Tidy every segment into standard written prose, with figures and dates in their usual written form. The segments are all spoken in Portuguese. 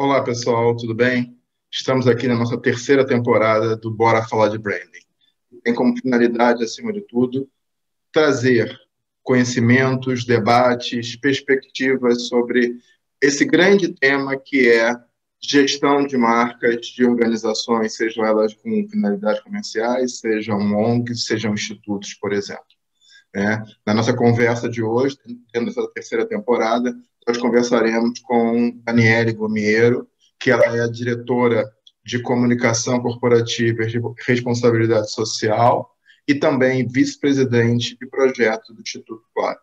Olá, pessoal, tudo bem? Estamos aqui na nossa terceira temporada do Bora Falar de Branding. Tem como finalidade, acima de tudo, trazer conhecimentos, debates, perspectivas sobre esse grande tema que é gestão de marcas, de organizações, sejam elas com finalidades comerciais, sejam ONGs, sejam institutos, por exemplo. Na nossa conversa de hoje, tendo essa terceira temporada, nós conversaremos com Daniele Gomiero, que ela é a diretora de comunicação corporativa e responsabilidade social e também vice-presidente de projeto do Instituto Claro,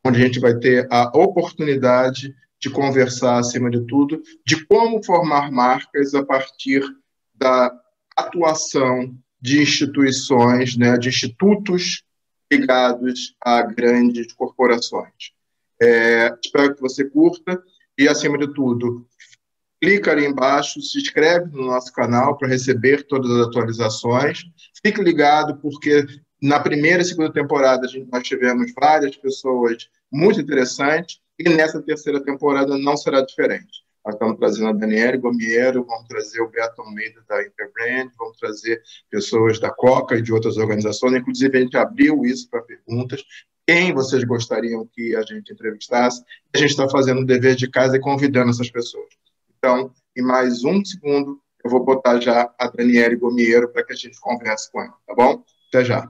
onde a gente vai ter a oportunidade de conversar, acima de tudo, de como formar marcas a partir da atuação de instituições, de institutos ligados a grandes corporações. Espero que você curta e, acima de tudo, clica ali embaixo, se inscreve no nosso canal para receber todas as atualizações. Fique ligado, porque na primeira e segunda temporada nós tivemos várias pessoas muito interessantes e nessa terceira temporada não será diferente. Nós estamos trazendo a Daniele Gomiero, vamos trazer o Beto Almeida da Interbrand, vamos trazer pessoas da Coca e de outras organizações. Inclusive, a gente abriu isso para perguntas. Quem vocês gostariam que a gente entrevistasse? A gente está fazendo o dever de casa e convidando essas pessoas. Então, em mais um segundo, eu vou botar já a Daniele Gomiero para que a gente converse com ela, tá bom? Até já.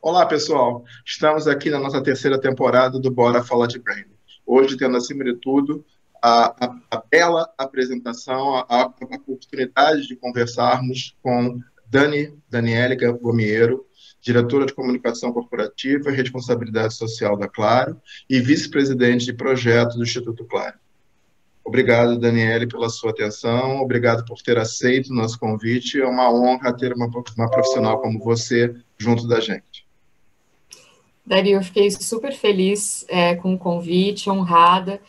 Olá, pessoal. Estamos aqui na nossa terceira temporada do Bora Falar de Branding. Hoje, tendo, acima de tudo, a bela apresentação, a oportunidade de conversarmos com Daniele Gomiero, diretora de comunicação corporativa e responsabilidade social da Claro e vice-presidente de projeto do Instituto Claro. Obrigado, Daniele, pela sua atenção, obrigado por ter aceito o nosso convite, é uma honra ter uma profissional como você junto da gente. Dari, eu fiquei super feliz com o convite, honrada.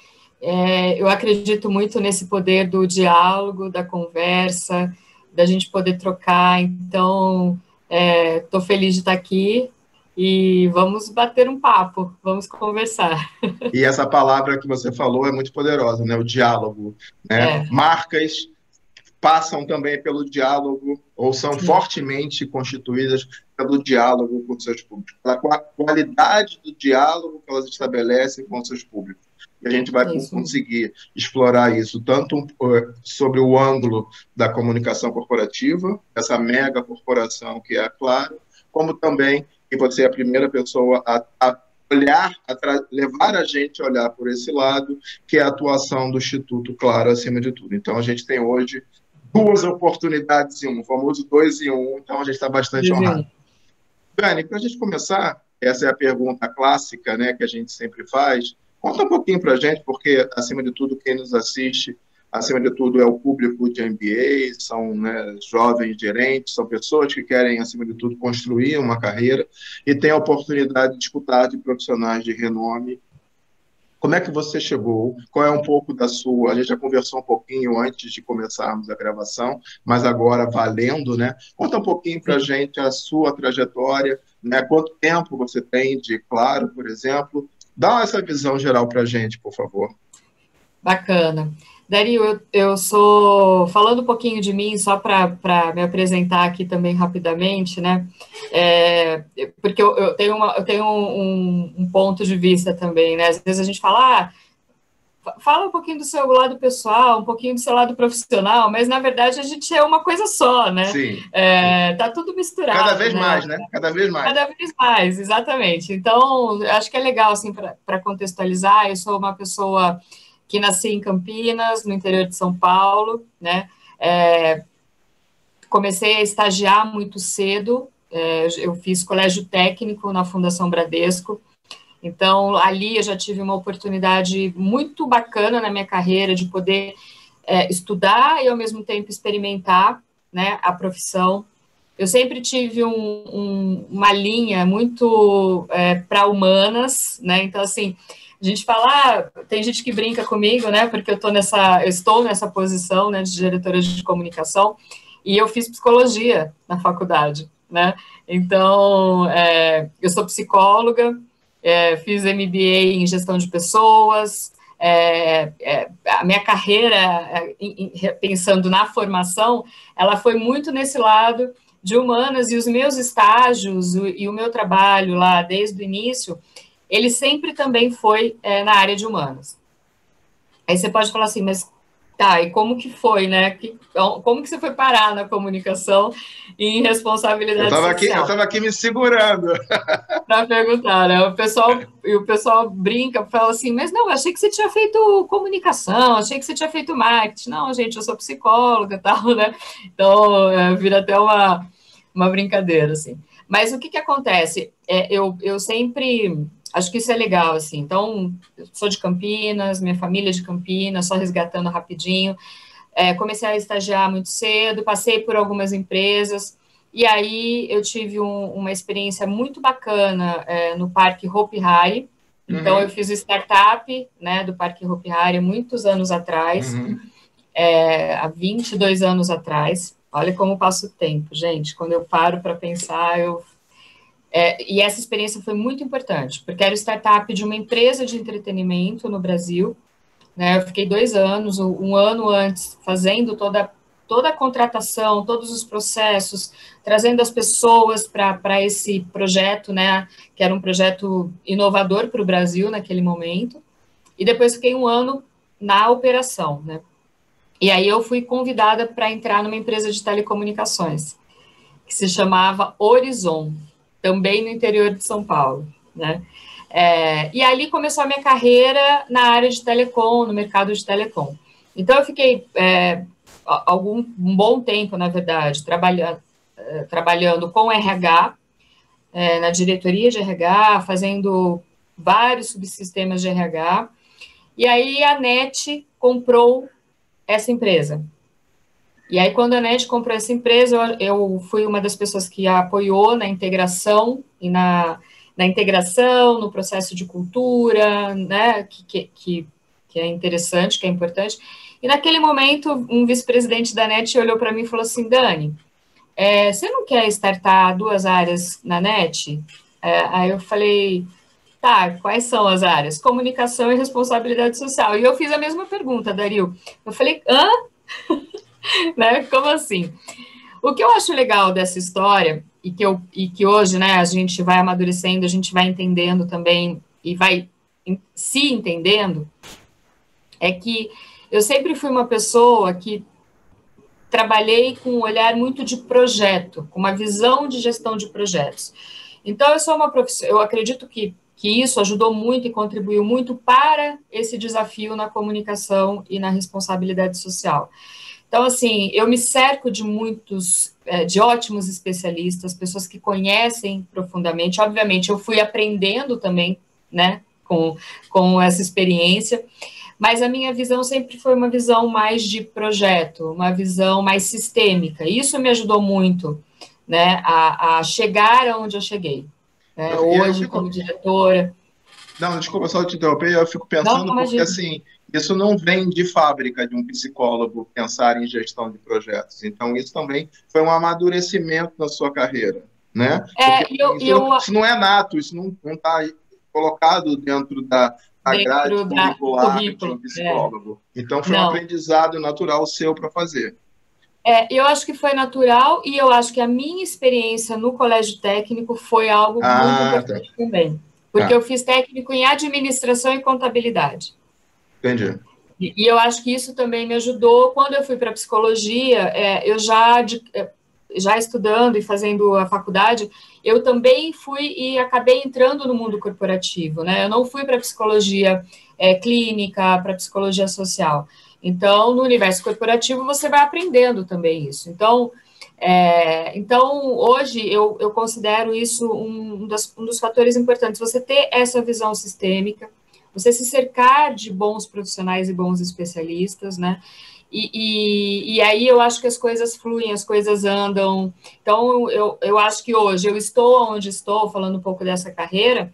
Eu acredito muito nesse poder do diálogo, da conversa, da gente poder trocar. Então, estou feliz de estar aqui e vamos bater um papo, vamos conversar. E essa palavra que você falou é muito poderosa, o diálogo. Marcas passam também pelo diálogo, ou são fortemente constituídas pelo diálogo com seus públicos, pela qualidade do diálogo que elas estabelecem com seus públicos. E a gente vai conseguir explorar isso, tanto sobre o ângulo da comunicação corporativa, essa mega corporação que é a Claro, como também, e você é a primeira pessoa a olhar, levar a gente a olhar por esse lado, que é a atuação do Instituto Claro, acima de tudo. Então, a gente tem hoje duas oportunidades em um, o famoso 2 em 1, então a gente está bastante honrado. Dani, para a gente começar, essa é a pergunta clássica, que a gente sempre faz. Conta um pouquinho para a gente, porque, acima de tudo, quem nos assiste, acima de tudo, é o público de MBA, são jovens gerentes, são pessoas que querem, acima de tudo, construir uma carreira e têm a oportunidade de disputar de profissionais de renome. Como é que você chegou? Qual é um pouco da sua... A gente já conversou um pouquinho antes de começarmos a gravação, mas agora valendo, Conta um pouquinho para a gente a sua trajetória, Quanto tempo você tem de Claro, por exemplo. Dá essa visão geral para a gente, por favor. Bacana. Dario, eu sou... Falando um pouquinho de mim, só para me apresentar aqui também rapidamente, porque eu tenho um ponto de vista também, Às vezes a gente fala, fala um pouquinho do seu lado pessoal, um pouquinho do seu lado profissional, mas, na verdade, a gente é uma coisa só, Sim. Tá tudo misturado. Cada vez mais, Cada vez mais. Cada vez mais, exatamente. Então, acho que é legal, assim, para contextualizar, eu sou uma pessoa que nasci em Campinas, no interior de São Paulo, comecei a estagiar muito cedo, eu fiz colégio técnico na Fundação Bradesco, então ali eu já tive uma oportunidade muito bacana na minha carreira de poder estudar e ao mesmo tempo experimentar a profissão. Eu sempre tive uma linha muito para humanas, então assim, a gente fala, tem gente que brinca comigo, porque eu estou nessa posição, de diretora de comunicação, e eu fiz psicologia na faculdade, Então, eu sou psicóloga, fiz MBA em gestão de pessoas, a minha carreira, pensando na formação, ela foi muito nesse lado de humanas, e os meus estágios e o meu trabalho lá desde o início, ele sempre também foi na área de humanas. Aí você pode falar assim, mas tá, e como que foi, né? Como que você foi parar na comunicação e em responsabilidade social? Eu estava aqui me segurando. Para perguntar, né? O pessoal brinca, fala assim, mas não, achei que você tinha feito comunicação, achei que você tinha feito marketing. Não, gente, eu sou psicóloga e tal, né? Então, vira até uma brincadeira, assim. Mas o que acontece? Eu sempre... Acho que isso é legal, assim. Então, eu sou de Campinas, minha família é de Campinas, só resgatando rapidinho. Comecei a estagiar muito cedo, passei por algumas empresas, e aí eu tive uma experiência muito bacana no Parque Hopi Hari. Então, eu fiz o startup, né, do Parque Hopi Hari muitos anos atrás, há 22 anos atrás. Olha como passa o tempo, gente. Quando eu paro para pensar, e essa experiência foi muito importante, porque era o startup de uma empresa de entretenimento no Brasil, né? Eu fiquei 2 anos, um ano antes, fazendo toda a contratação, todos os processos, trazendo as pessoas para esse projeto, né? Que era um projeto inovador para o Brasil naquele momento. E depois fiquei 1 ano na operação, né? E aí eu fui convidada para entrar numa empresa de telecomunicações, que se chamava Horizon, também no interior de São Paulo, né? E ali começou a minha carreira na área de telecom, no mercado de telecom. Então, eu fiquei um bom tempo, na verdade, trabalhando com RH, na diretoria de RH, fazendo vários subsistemas de RH, e aí a NET comprou essa empresa. E aí, quando a NET comprou essa empresa, eu fui uma das pessoas que a apoiou na integração e na integração, no processo de cultura, né, que é interessante, que é importante. E naquele momento, um vice-presidente da NET olhou para mim e falou assim, Dani, você não quer startar 2 áreas na NET? Aí eu falei, tá, quais são as áreas? Comunicação e responsabilidade social. E eu fiz a mesma pergunta, Dario. Eu falei, hã? Né? Como assim? O que eu acho legal dessa história, e que hoje, né, a gente vai amadurecendo, a gente vai entendendo também, e vai se entendendo, é que eu sempre fui uma pessoa que trabalhei com um olhar muito de projeto, com uma visão de gestão de projetos. Então, eu sou uma professora, eu acredito que isso ajudou muito e contribuiu muito para esse desafio na comunicação e na responsabilidade social. Então, assim, eu me cerco de de ótimos especialistas, pessoas que conhecem profundamente. Obviamente, eu fui aprendendo também, né, com essa experiência, mas a minha visão sempre foi uma visão mais de projeto, uma visão mais sistêmica. Isso me ajudou muito, né, a chegar aonde eu cheguei, né, hoje como diretora. Não, desculpa só te interromper, eu fico pensando porque, assim, isso não vem de fábrica de um psicólogo pensar em gestão de projetos. Então, isso também foi um amadurecimento na sua carreira, né? Isso não é nato, isso não está colocado dentro da grade curricular de um psicólogo. Então, foi um aprendizado natural seu para fazer. Eu acho que foi natural e eu acho que a minha experiência no colégio técnico foi algo muito importante também. Porque eu fiz técnico em administração e contabilidade. Entendi. E eu acho que isso também me ajudou. Quando eu fui para psicologia, eu já estudando e fazendo a faculdade, eu também fui e acabei entrando no mundo corporativo, né? Eu não fui para psicologia clínica, para psicologia social. Então, no universo corporativo, você vai aprendendo também isso. Então, hoje, eu considero isso um dos fatores importantes, você ter essa visão sistêmica, você se cercar de bons profissionais e bons especialistas, né? E aí eu acho que as coisas fluem, as coisas andam. Então, eu acho que hoje eu estou onde estou, falando um pouco dessa carreira,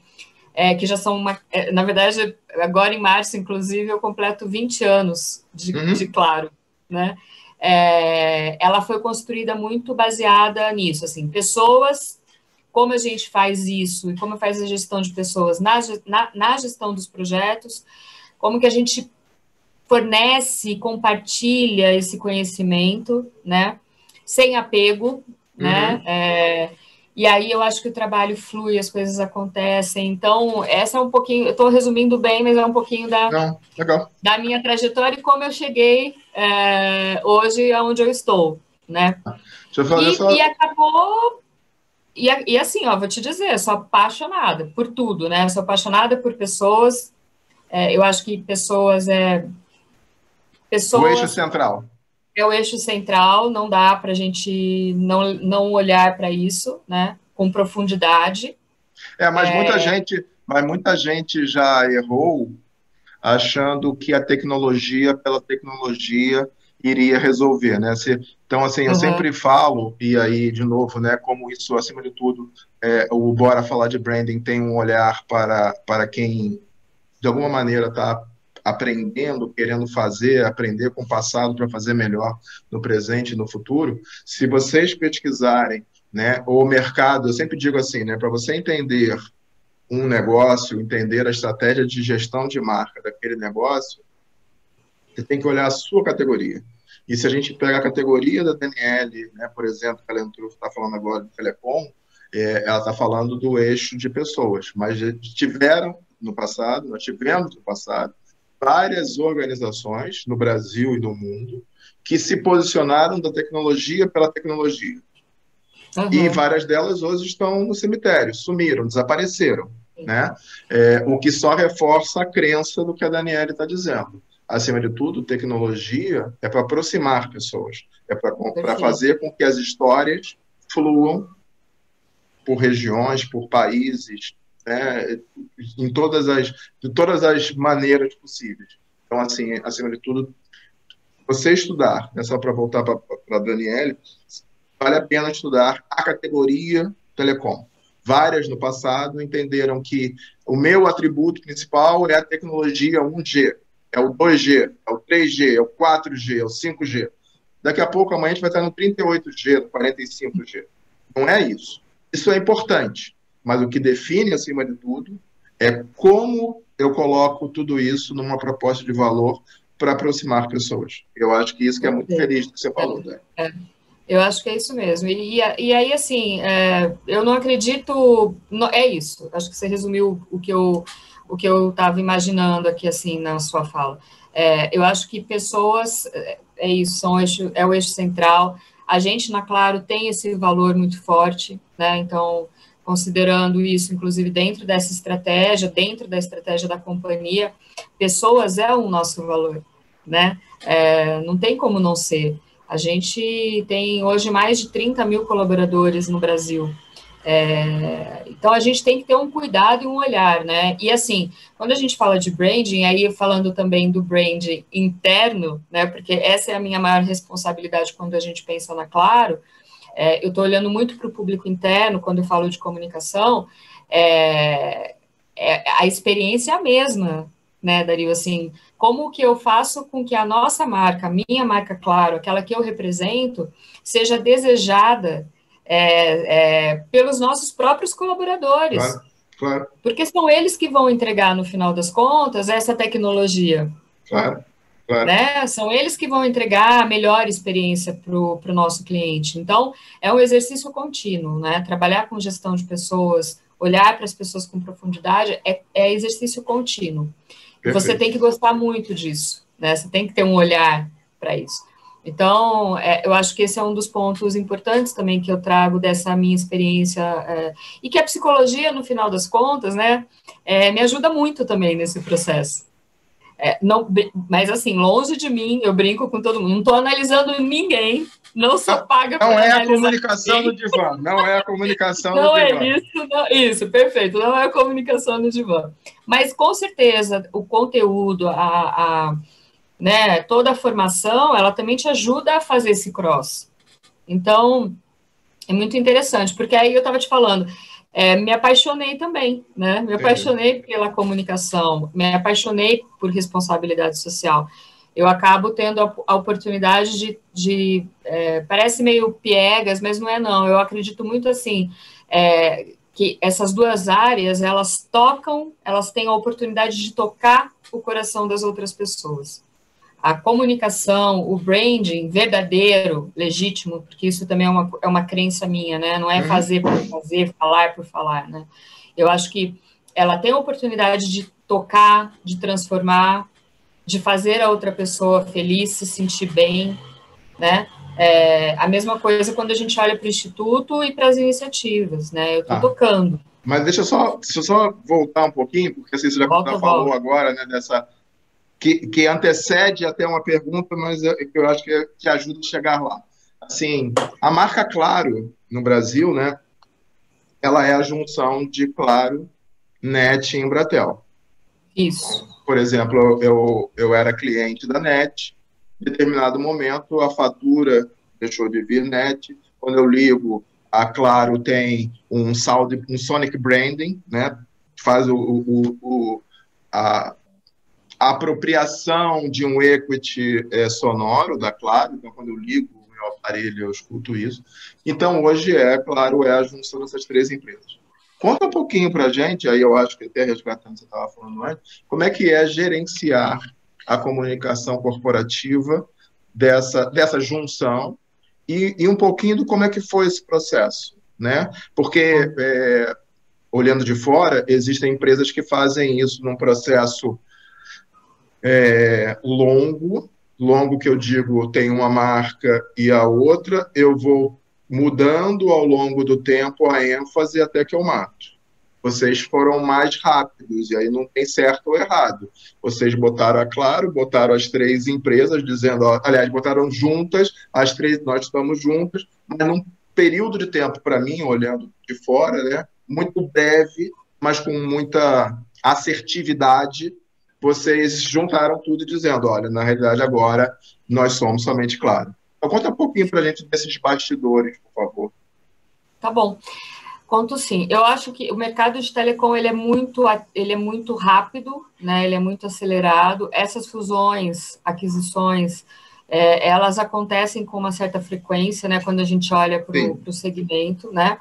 que já são na verdade, agora em março, inclusive, eu completo 20 anos de Claro, né? Ela foi construída muito baseada nisso, assim, pessoas, como a gente faz isso e como faz a gestão de pessoas na gestão dos projetos, como que a gente fornece, compartilha esse conhecimento, né? Sem apego, né? E aí eu acho que o trabalho flui, as coisas acontecem. Então, essa é um pouquinho, eu estou resumindo bem, mas é um pouquinho Não, legal. da minha trajetória e como eu cheguei hoje aonde eu estou, né? Deixa eu fazer só... E acabou... E assim, ó, vou te dizer, eu sou apaixonada por tudo, né? Eu sou apaixonada por pessoas. Eu acho que pessoas O eixo central. É o eixo central, não dá para a gente não olhar para isso, né? Com profundidade. Mas muita gente já errou achando que a tecnologia, pela tecnologia, iria resolver, né? Então, assim, eu sempre falo, e aí, de novo, né, como isso, acima de tudo, o Bora Falar de Branding tem um olhar para quem, de alguma maneira, está aprendendo, querendo aprender com o passado para fazer melhor no presente e no futuro. Se vocês pesquisarem, né, o mercado, eu sempre digo assim, né, para você entender um negócio, entender a estratégia de gestão de marca daquele negócio, você tem que olhar a sua categoria. E se a gente pega a categoria da Daniele, né, por exemplo, que ela está falando agora de telecom, ela está falando do eixo de pessoas, mas tiveram no passado, nós tivemos no passado, várias organizações no Brasil e no mundo que se posicionaram da tecnologia pela tecnologia. E várias delas hoje estão no cemitério, sumiram, desapareceram, né? O que só reforça a crença do que a Daniele está dizendo. Acima de tudo, tecnologia é para aproximar pessoas, é para fazer com que as histórias fluam por regiões, por países, né? De todas as maneiras possíveis. Então, assim, acima de tudo, você estudar, né, só para voltar para a Daniele, vale a pena estudar a categoria telecom. Várias no passado entenderam que o meu atributo principal é a tecnologia 1G, é o 2G, é o 3G, é o 4G, é o 5G. Daqui a pouco, amanhã, a gente vai estar no 38G, no 45G. Não é isso. Isso é importante, mas o que define, acima de tudo, é como eu coloco tudo isso numa proposta de valor para aproximar pessoas. Eu acho que isso que é muito feliz do que você falou, né? Eu acho que é isso mesmo. E aí, assim, eu não acredito... É isso. Acho que você resumiu o que eu estava imaginando aqui, assim, na sua fala. Eu acho que pessoas... É isso, é o eixo central. A gente, na Claro, tem esse valor muito forte, né? Então, considerando isso, inclusive, dentro da estratégia da companhia, pessoas é o nosso valor, né? Não tem como não ser. A gente tem hoje mais de 30 mil colaboradores no Brasil. Então, a gente tem que ter um cuidado e um olhar, né? E, assim, quando a gente fala de branding, aí falando também do branding interno, né? Porque essa é a minha maior responsabilidade quando a gente pensa na Claro. Eu estou olhando muito para o público interno, quando eu falo de comunicação, a experiência é a mesma, né, Dario? Assim, como que eu faço com que a nossa marca, a minha marca, Claro, aquela que eu represento, seja desejada pelos nossos próprios colaboradores. Claro, claro. Porque são eles que vão entregar, no final das contas, essa tecnologia. Claro, claro. Né? São eles que vão entregar a melhor experiência para o nosso cliente. Então, é um exercício contínuo, né? Trabalhar com gestão de pessoas, olhar para as pessoas com profundidade, é exercício contínuo. E você tem que gostar muito disso, né? Você tem que ter um olhar para isso. Então, eu acho que esse é um dos pontos importantes também que eu trago dessa minha experiência, e que a psicologia, no final das contas, né, me ajuda muito também nesse processo. Não, mas assim, longe de mim, eu brinco com todo mundo, não estou analisando ninguém, não sou paga para analisar. Não é a comunicação no divã, não é a comunicação no divã. Não é isso, isso, perfeito, não é a comunicação no divã. Mas, com certeza, o conteúdo, né, toda a formação, ela também te ajuda a fazer esse cross. Então, é muito interessante, porque aí eu estava te falando, me apaixonei também, né? Me apaixonei pela comunicação, me apaixonei por responsabilidade social. Eu acabo tendo a oportunidade parece meio piegas, mas não é não. Eu acredito muito assim, que essas duas áreas, elas têm a oportunidade de tocar o coração das outras pessoas. A comunicação, o branding verdadeiro, legítimo, porque isso também é uma crença minha, né? Não é fazer por fazer, falar por falar, né? Eu acho que ela tem a oportunidade de tocar, de transformar, de fazer a outra pessoa feliz, se sentir bem, né? A mesma coisa quando a gente olha para o Instituto e para as iniciativas, né? Eu estou tocando. Mas deixa eu só voltar um pouquinho, porque assim, você já falou agora, né, dessa... Que antecede até uma pergunta, mas eu acho que ajuda a chegar lá. Assim, a marca Claro, no Brasil, né, ela é a junção de Claro, NET e Embratel. Isso. Por exemplo, eu era cliente da NET, em determinado momento a fatura deixou de vir NET, quando eu ligo, a Claro tem um Sonic Branding, né, faz a apropriação de um equity sonoro da Claro, então quando eu ligo o meu aparelho eu escuto isso. Então hoje Claro, é a junção dessas três empresas. Conta um pouquinho para a gente, aí eu acho que até resgatando o que você estava falando antes, como é que é gerenciar a comunicação corporativa dessa junção e um pouquinho do como é que foi esse processo, né? Porque, olhando de fora, existem empresas que fazem isso num processo longo que eu digo, tem uma marca e a outra, eu vou mudando ao longo do tempo a ênfase até que eu mato. Vocês foram mais rápidos, e aí não tem certo ou errado. Vocês botaram a Claro, botaram as três empresas, dizendo, aliás, botaram juntas, as três, nós estamos juntas, mas num período de tempo, para mim, olhando de fora, né, muito breve, mas com muita assertividade, vocês juntaram tudo dizendo, olha, na realidade agora nós somos somente Claro. Então, conta um pouquinho para a gente desses bastidores, por favor. Tá bom. Conto sim. Eu acho que o mercado de telecom ele é muito rápido, né? Ele é muito acelerado. Essas fusões, aquisições, elas acontecem com uma certa frequência, né? Quando a gente olha para o segmento, né?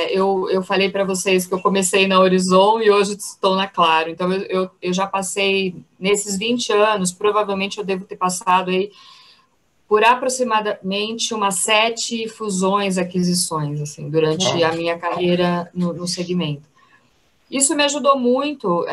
Eu falei para vocês que eu comecei na Horizon e hoje estou na Claro. Então, eu já passei, nesses 20 anos, provavelmente eu devo ter passado aí por aproximadamente umas 7 fusões, aquisições, assim, durante a minha carreira no segmento. Isso me ajudou muito,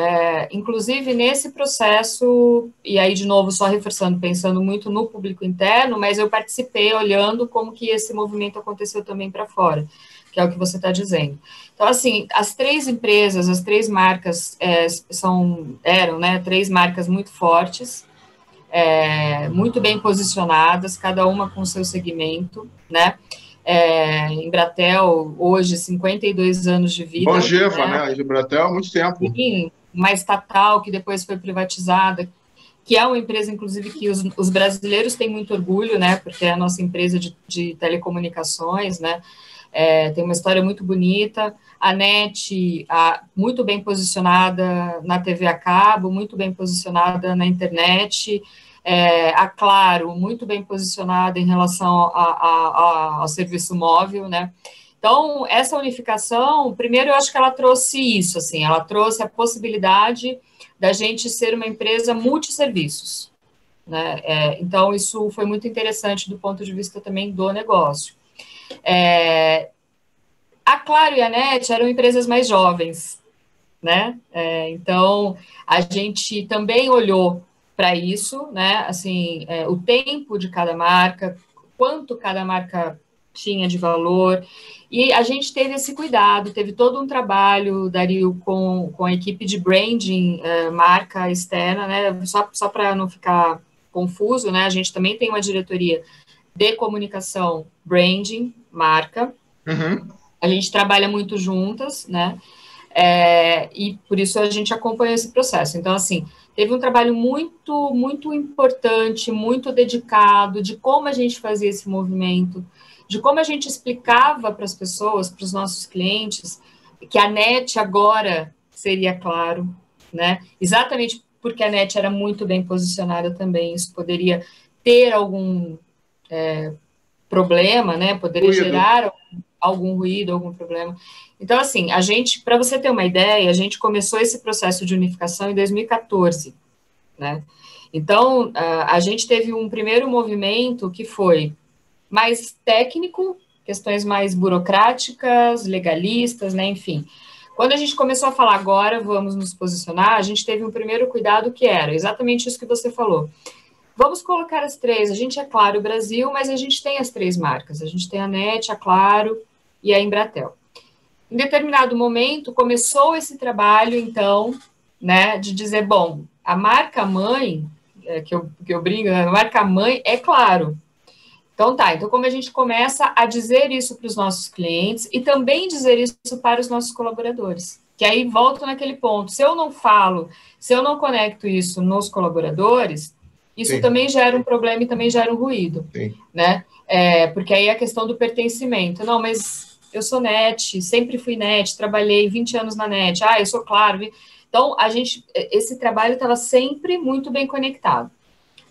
inclusive nesse processo, e aí, de novo, só reforçando, pensando muito no público interno, mas eu participei olhando como que esse movimento aconteceu também para fora, que é o que você está dizendo. Então, assim, as três empresas, as três marcas eram, né, três marcas muito fortes, muito bem posicionadas, cada uma com o seu segmento, né? Embratel, hoje, 52 anos de vida. Longeva, né? Embratel há muito tempo. Sim, uma estatal que depois foi privatizada, que é uma empresa, inclusive, que os brasileiros têm muito orgulho, né? Porque é a nossa empresa de telecomunicações, né? Tem uma história muito bonita. A NET, muito bem posicionada na TV a cabo, muito bem posicionada na internet. A Claro, muito bem posicionada em relação ao serviço móvel, né? Então, essa unificação, primeiro, eu acho que ela trouxe isso, assim, ela trouxe a possibilidade da gente ser uma empresa multisserviços, né? Então, isso foi muito interessante do ponto de vista também do negócio. A Claro e a NET eram empresas mais jovens, né? Então, a gente também olhou para isso, né? Assim, o tempo de cada marca, quanto cada marca tinha de valor, e a gente teve esse cuidado, teve todo um trabalho, Dario, com a equipe de branding, marca externa, né? Só para não ficar confuso, né? A gente também tem uma diretoria de comunicação, branding, marca. Uhum. A gente trabalha muito juntas, né? E por isso a gente acompanha esse processo. Então, assim, teve um trabalho muito, muito importante, muito dedicado, de como a gente fazia esse movimento, de como a gente explicava para as pessoas, para os nossos clientes, que a NET agora seria Claro, né? Exatamente porque a NET era muito bem posicionada também, isso poderia ter algum problema, né? Poderia gerar algum ruído, algum problema. Então, assim, a gente, para você ter uma ideia, a gente começou esse processo de unificação em 2014, né? Então, a gente teve um primeiro movimento que foi mais técnico, questões mais burocráticas, legalistas, né, enfim. Quando a gente começou a falar agora, vamos nos posicionar, a gente teve um primeiro cuidado que era exatamente isso que você falou. Vamos colocar as três, a gente é Claro Brasil, mas a gente tem as três marcas, a gente tem a NET, a Claro e a Embratel. Em determinado momento, começou esse trabalho, então, né, de dizer, bom, a marca-mãe, que eu brinco, a marca-mãe é Claro. Então tá, então como a gente começa a dizer isso para os nossos clientes e também dizer isso para os nossos colaboradores, que aí volto naquele ponto, se eu não falo, se eu não conecto isso nos colaboradores, isso Sim. também gera um problema e também gera um ruído, Sim. né? Porque aí é a questão do pertencimento, não, mas eu sou NET, sempre fui NET, trabalhei 20 anos na NET, eu sou Claro, então esse trabalho estava sempre muito bem conectado.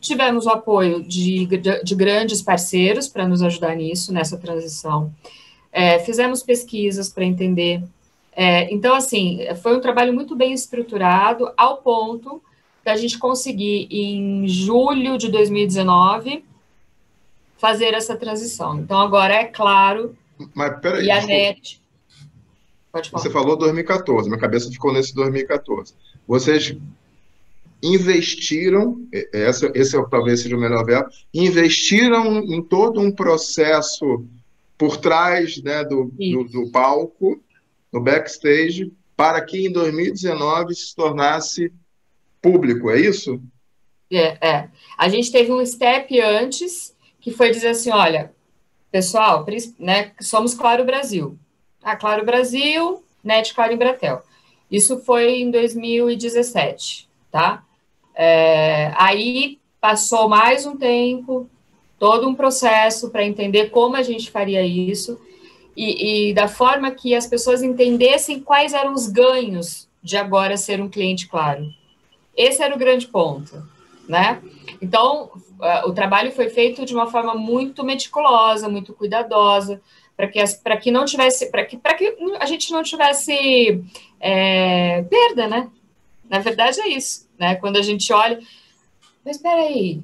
Tivemos o apoio de grandes parceiros para nos ajudar nisso, nessa transição. Fizemos pesquisas para entender. Então, assim, foi um trabalho muito bem estruturado, ao ponto da gente conseguir, em julho de 2019, fazer essa transição. Então, agora é Claro. Mas peraí, e a NET. Pode falar. Você falou 2014, minha cabeça ficou nesse 2014. Vocês investiram, esse talvez seja o melhor verbo, investiram em todo um processo por trás, né, do palco, no backstage, para que em 2019 se tornasse público, é isso? A gente teve um step antes, que foi dizer assim, olha, pessoal, né, somos Claro Brasil. Claro Brasil, NET, Claro e Embratel. Isso foi em 2017, tá? Aí passou mais um tempo, todo um processo para entender como a gente faria isso e da forma que as pessoas entendessem quais eram os ganhos de agora ser um cliente Claro. Esse era o grande ponto, né? Então, o trabalho foi feito de uma forma muito meticulosa, muito cuidadosa, para que não tivesse, para que a gente não tivesse perda, né? Na verdade é isso, né? Quando a gente olha, mas espera aí,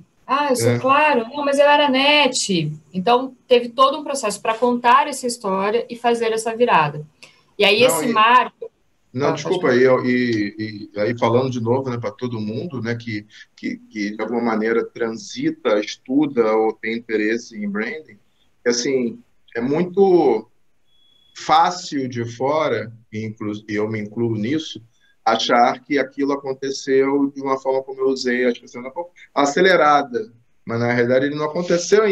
eu sou Claro, não, mas eu era NET. Então, teve todo um processo para contar essa história e fazer essa virada. E aí, marco... Não, desculpa, aí falando de novo, né, para todo mundo, né, que de alguma maneira transita, estuda ou tem interesse em branding, assim, é muito fácil de fora, e eu me incluo nisso, achar que aquilo aconteceu de uma forma, como eu usei a expressão, acelerada. Mas, na realidade, ele não aconteceu,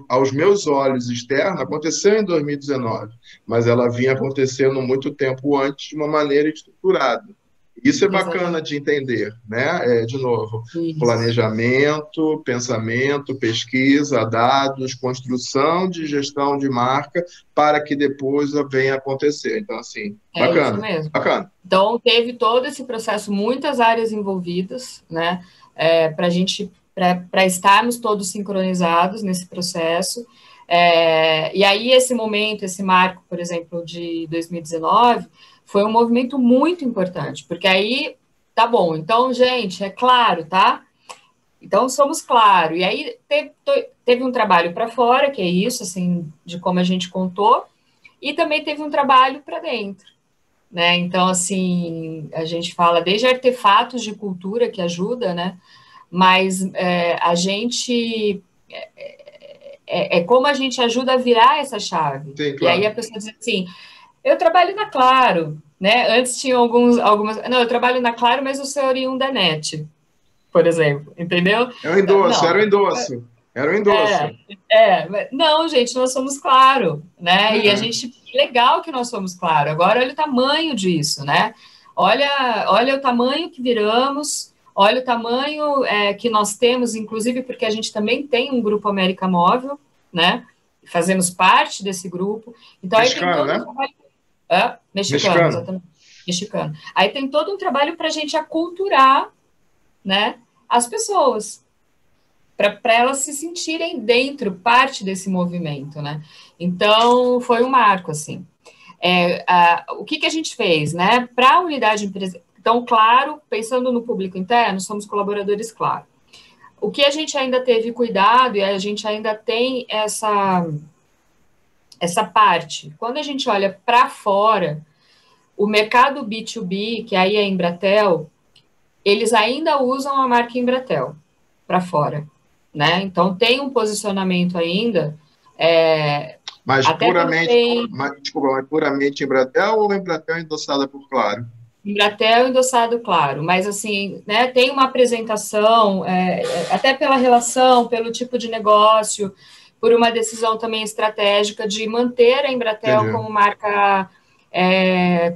aos meus olhos externos, aconteceu em 2019, mas ela vinha acontecendo muito tempo antes de uma maneira estruturada. Isso é bacana de entender, né? De novo, planejamento, pensamento, pesquisa, dados, construção de gestão de marca para que depois venha acontecer. Então, assim, bacana. Isso mesmo. Bacana. Então, teve todo esse processo, muitas áreas envolvidas, né? Para estarmos todos sincronizados nesse processo. E aí, esse momento, esse marco, por exemplo, de 2019, foi um movimento muito importante, porque aí, tá bom, então, gente, é Claro, tá? Então, somos Claro. E aí, teve um trabalho para fora, que é isso, assim, de como a gente contou, e também teve um trabalho para dentro, né? Então, assim, a gente fala desde artefatos de cultura, que ajuda, né? Mas a gente... como a gente ajuda a virar essa chave. Sim, claro. E aí a pessoa diz assim, eu trabalho na Claro, né? Antes tinha algumas... Não, eu trabalho na Claro, mas eu sou oriundo da NET, por exemplo, entendeu? Era um endosso. Era um endosso. Não, gente, nós somos Claro, né? E a gente... Legal que nós somos Claro. Agora, olha o tamanho disso, né? Olha o tamanho que viramos, olha o tamanho que nós temos, inclusive porque a gente também tem um grupo América Móvel, né? Fazemos parte desse grupo. Então, mexicano, aí tem todo né? um trabalho... Mexicano, exatamente. Mexicano. Aí tem todo um trabalho para a gente aculturar, né, as pessoas. para elas se sentirem dentro, parte desse movimento, né? Então, foi um marco, assim. O que a gente fez, né? Para a unidade empresarial, então, claro, pensando no público interno, somos colaboradores, claro. O que a gente ainda teve cuidado, e a gente ainda tem essa parte, quando a gente olha para fora, o mercado B2B, que aí é Embratel, eles ainda usam a marca Embratel para fora, né? Então, tem um posicionamento ainda... Mas até puramente, desculpa, mas puramente Embratel ou Embratel endossada por Claro? Embratel endossado, claro, mas assim, né, tem uma apresentação, até pela relação, pelo tipo de negócio, por uma decisão também estratégica de manter a Embratel Entendi. como marca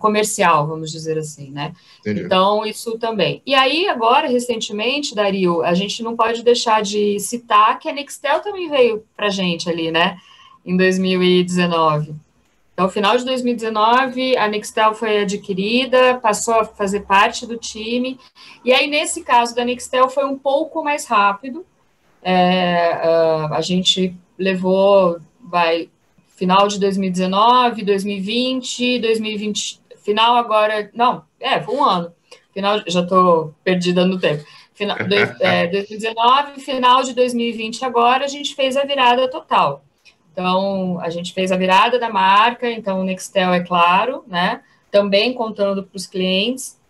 comercial, vamos dizer assim, né? Entendi. Então, isso também. E aí, agora, recentemente, Dario, a gente não pode deixar de citar que a Nextel também veio para a gente ali, né, em 2019. Então, no final de 2019, a Nextel foi adquirida, passou a fazer parte do time, e aí, nesse caso da Nextel, foi um pouco mais rápido, a gente levou, final de 2019, 2020, final agora, não, foi um ano, final, já estou perdida no tempo, 2019, final de 2020 agora, a gente fez a virada total. Então, a gente fez a virada da marca, então o Nextel, é claro, né? Também contando para os clientes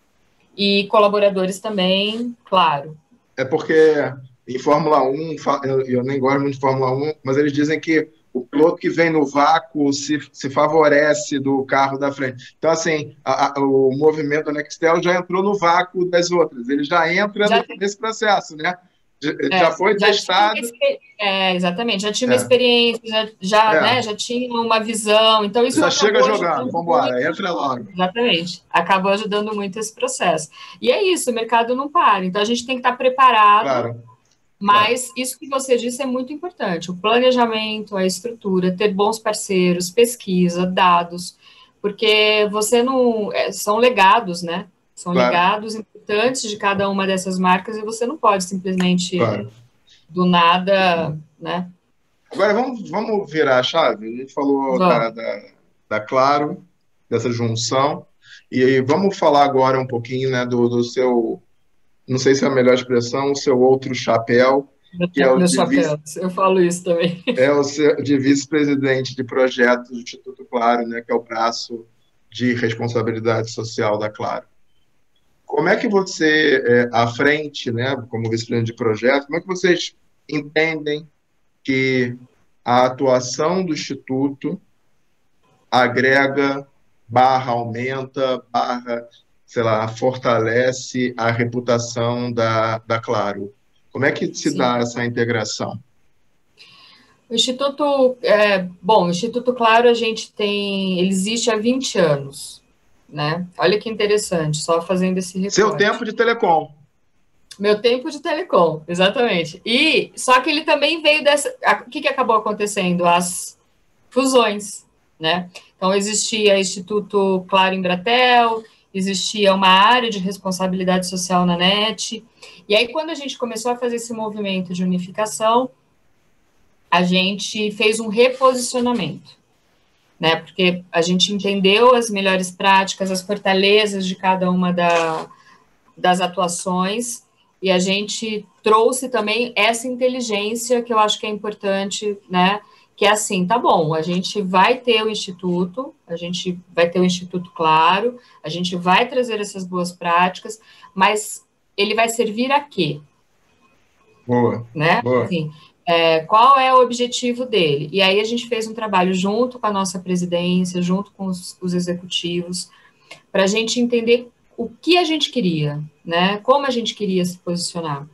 e colaboradores também, claro. É porque em Fórmula 1, eu nem gosto muito de Fórmula 1, mas eles dizem que o piloto que vem no vácuo se favorece do carro da frente. Então, assim, o movimento da Nextel já entrou no vácuo das outras, ele já entra nesse processo, né? Já foi testado. Exatamente, já tinha uma experiência, já tinha uma visão, então isso já acabou chega jogando, vamos embora, entra logo. Exatamente, acabou ajudando muito esse processo. E é isso, o mercado não para, então a gente tem que estar preparado, claro. Mas isso que você disse é muito importante, o planejamento, a estrutura, ter bons parceiros, pesquisa, dados, porque você não... são legados, né? São legados importantes de cada uma dessas marcas e você não pode simplesmente, do nada, né? Agora, vamos virar a chave. A gente falou da Claro, dessa junção, e aí vamos falar agora um pouquinho, né, do seu... não sei se é a melhor expressão, o seu outro chapéu, que é o de chapéu, eu falo isso também. É o seu, de vice-presidente de projetos do Instituto Claro, né, que é o braço de responsabilidade social da Claro. Como é que você, à frente, né, como vice-presidente de projetos, como é que vocês entendem que a atuação do Instituto agrega, aumenta, sei lá, fortalece a reputação da Claro? Como é que se dá essa integração? O Instituto, o Instituto Claro, ele existe há 20 anos, né? Olha que interessante, só fazendo esse recorte. Seu tempo de telecom. Meu tempo de telecom, exatamente. E, só que ele também veio dessa... O que acabou acontecendo? As fusões, né? Então, existia Instituto Claro Embratel, existia uma área de responsabilidade social na NET, e aí, quando a gente começou a fazer esse movimento de unificação, a gente fez um reposicionamento, né? Porque a gente entendeu as melhores práticas, as fortalezas de cada uma das atuações, e a gente trouxe também essa inteligência que eu acho que é importante, né? Que é assim, tá bom, a gente vai ter o Instituto, Claro, a gente vai trazer essas boas práticas, mas ele vai servir a quê? Boa, né? boa. Enfim, qual é o objetivo dele? E aí a gente fez um trabalho junto com a nossa presidência, junto com os executivos, para a gente entender o que a gente queria, né? Como a gente queria se posicionar.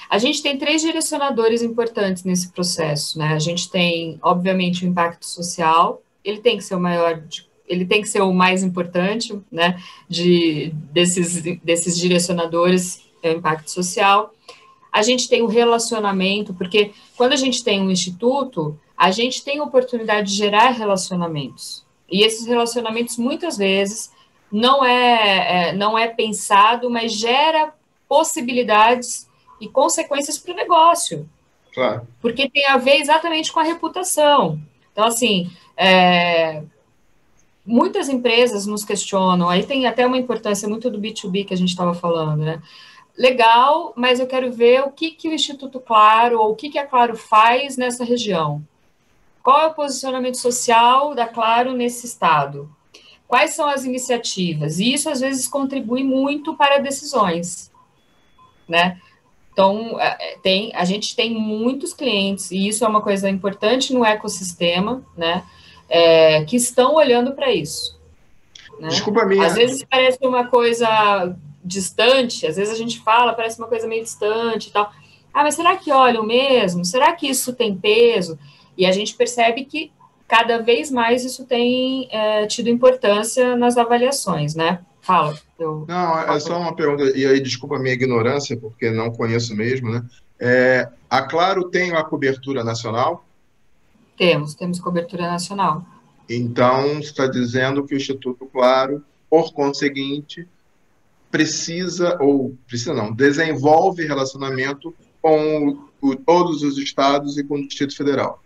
A gente tem 3 direcionadores importantes nesse processo, né? A gente tem, obviamente, o impacto social, ele tem que ser o maior, ele tem que ser o mais importante, né? Desses direcionadores, é o impacto social. A gente tem o relacionamento, porque quando a gente tem um instituto, a gente tem a oportunidade de gerar relacionamentos. E esses relacionamentos, muitas vezes, não é pensado, mas gera possibilidades e consequências para o negócio. Claro. Porque tem a ver exatamente com a reputação. Então, assim, muitas empresas nos questionam, aí tem até uma importância muito do B2B que a gente estava falando, né? Legal, mas eu quero ver o que o Instituto Claro, ou o que a Claro faz nessa região. Qual é o posicionamento social da Claro nesse estado? Quais são as iniciativas? E isso, às vezes, contribui muito para decisões, né? Então, a gente tem muitos clientes, e isso é uma coisa importante no ecossistema, né? Que estão olhando para isso. Né? Desculpa a minha... Às vezes parece uma coisa distante, às vezes a gente fala, parece uma coisa meio distante e tal. Ah, mas será que olham mesmo? Será que isso tem peso? E a gente percebe que cada vez mais isso tem tido importância nas avaliações, né? Fala. Não, é só uma pergunta, e aí desculpa a minha ignorância, porque não conheço mesmo, né? A Claro tem uma cobertura nacional? Temos cobertura nacional. Então, você está dizendo que o Instituto Claro, por conseguinte, desenvolve relacionamento com todos os estados e com o Distrito Federal.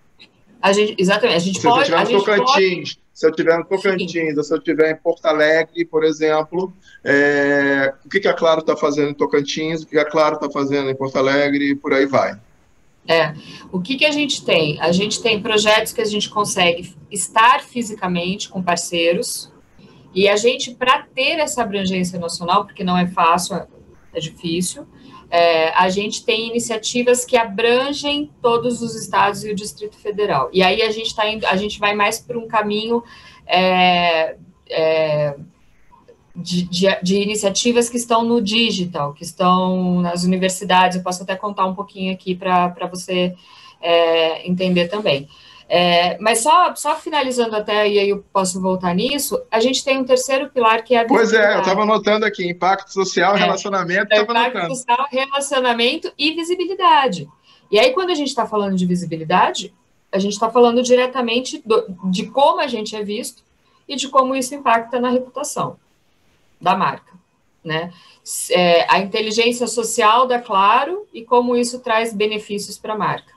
Exatamente. A gente se eu estiver no Tocantins, se eu estiver no Tocantins, ou se eu estiver em Porto Alegre, por exemplo, o que a Claro está fazendo em Tocantins, o que a Claro está fazendo em Porto Alegre, e por aí vai. O que a gente tem? A gente tem projetos que a gente consegue estar fisicamente com parceiros, e a gente, para ter essa abrangência nacional, porque não é fácil, é difícil, a gente tem iniciativas que abrangem todos os estados e o Distrito Federal. E aí a gente vai mais para um caminho de iniciativas que estão no digital, que estão nas universidades. Eu posso até contar um pouquinho aqui para você entender também. Mas só finalizando até, e aí eu posso voltar nisso, a gente tem um terceiro pilar que é a visibilidade. Eu estava anotando aqui, impacto social, relacionamento, impacto social, relacionamento e visibilidade. E aí, quando a gente está falando de visibilidade, a gente está falando diretamente de como a gente é visto e de como isso impacta na reputação da marca, né? A inteligência social da Claro e como isso traz benefícios para a marca.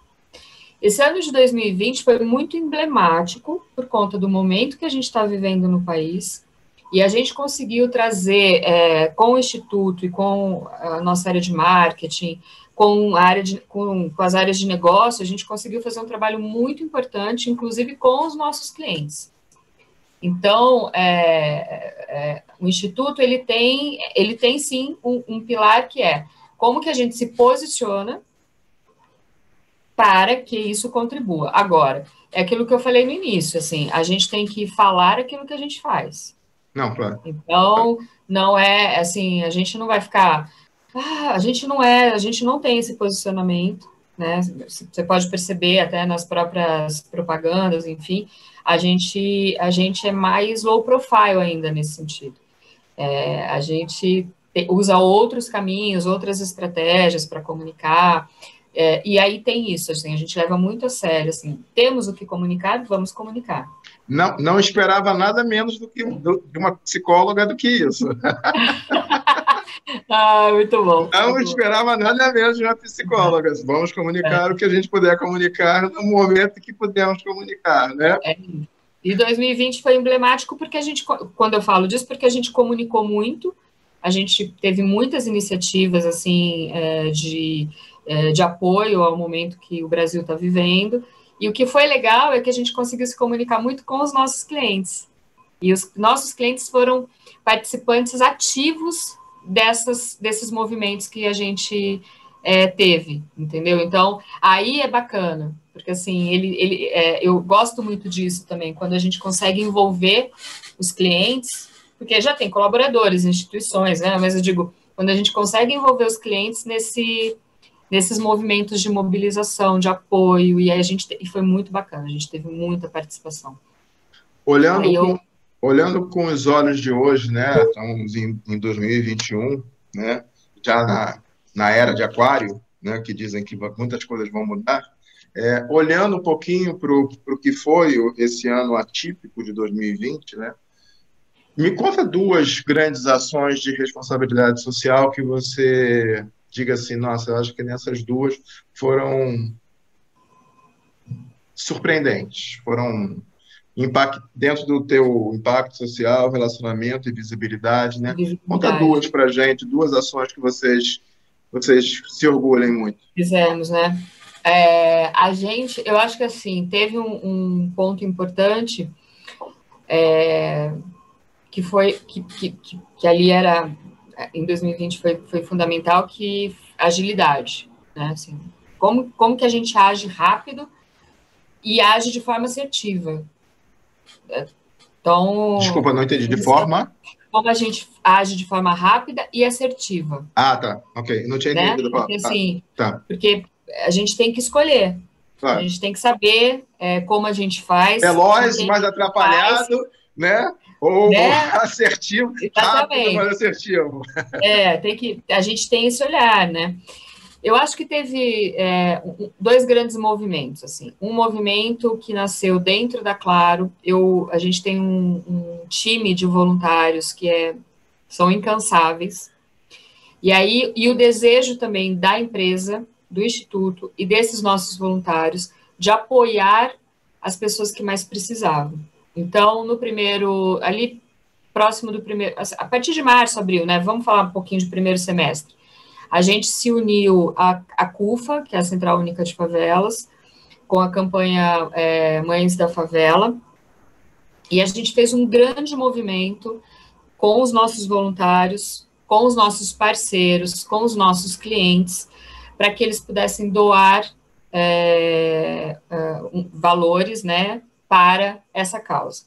Esse ano de 2020 foi muito emblemático por conta do momento que a gente está vivendo no país, e a gente conseguiu trazer com o Instituto e com a nossa área de marketing, com as áreas de negócio, a gente conseguiu fazer um trabalho muito importante, inclusive com os nossos clientes. Então, o Instituto, ele tem sim um pilar que é como que a gente se posiciona para que isso contribua. Agora, é aquilo que eu falei no início, assim, a gente tem que falar aquilo que a gente faz. Não, claro. Então, não é, assim, a gente não vai ficar, a gente não tem esse posicionamento, né? Você pode perceber até nas próprias propagandas, enfim, a gente é mais low profile ainda nesse sentido. A gente usa outros caminhos, outras estratégias para comunicar. E aí tem isso, assim, a gente leva muito a sério, assim, temos o que comunicar, vamos comunicar. Não esperava nada menos de uma psicóloga do que isso. Muito bom. Não esperava nada menos de uma psicóloga. Vamos comunicar o que a gente puder comunicar no momento que pudermos comunicar, né? E 2020 foi emblemático porque quando eu falo disso, porque a gente comunicou muito, a gente teve muitas iniciativas, assim, de apoio ao momento que o Brasil está vivendo, e o que foi legal é que a gente conseguiu se comunicar muito com os nossos clientes, e os nossos clientes foram participantes ativos desses movimentos que a gente teve, entendeu? Então, aí é bacana, porque assim, eu gosto muito disso também, quando a gente consegue envolver os clientes, porque já tem colaboradores, instituições, né? Mas eu digo, quando a gente consegue envolver os clientes nesses movimentos de mobilização, de apoio, e aí e foi muito bacana, a gente teve muita participação. Olhando com os olhos de hoje, né, estamos em 2021, né, já na era de Aquário, né, que dizem que muitas coisas vão mudar, olhando um pouquinho para o que foi esse ano atípico de 2020, né, me conta duas grandes ações de responsabilidade social que você diga assim, nossa, eu acho que nessas duas foram surpreendentes, foram dentro do teu impacto social, relacionamento e visibilidade, né? Conta duas para a gente, duas ações que vocês se orgulhem muito. Fizemos, né? Eu acho que assim, teve um ponto importante que foi que ali era em 2020 foi fundamental, que agilidade, né? Assim, como que a gente age rápido e age de forma assertiva. Então, desculpa, não entendi. De forma? Como a gente age de forma rápida e assertiva. Ah, tá. Ok. Não tinha entendido. Porque, assim, tá. Porque a gente tem que escolher. Claro. A gente tem que saber como a gente faz. Veloz, mais atrapalhado, né? Ou assertivo, exatamente. Rápido, mas assertivo. A gente tem esse olhar, né? Eu acho que teve dois grandes movimentos, assim. Um movimento que nasceu dentro da Claro. A gente tem um time de voluntários que são incansáveis. E o desejo também da empresa, do Instituto e desses nossos voluntários de apoiar as pessoas que mais precisavam. Então, ali próximo do primeiro, a partir de março, abril, né? Vamos falar um pouquinho de primeiro semestre. A gente se uniu à CUFA, que é a Central Única de Favelas, com a campanha Mães da Favela, e a gente fez um grande movimento com os nossos voluntários, com os nossos parceiros, com os nossos clientes, para que eles pudessem doar valores, né, para essa causa.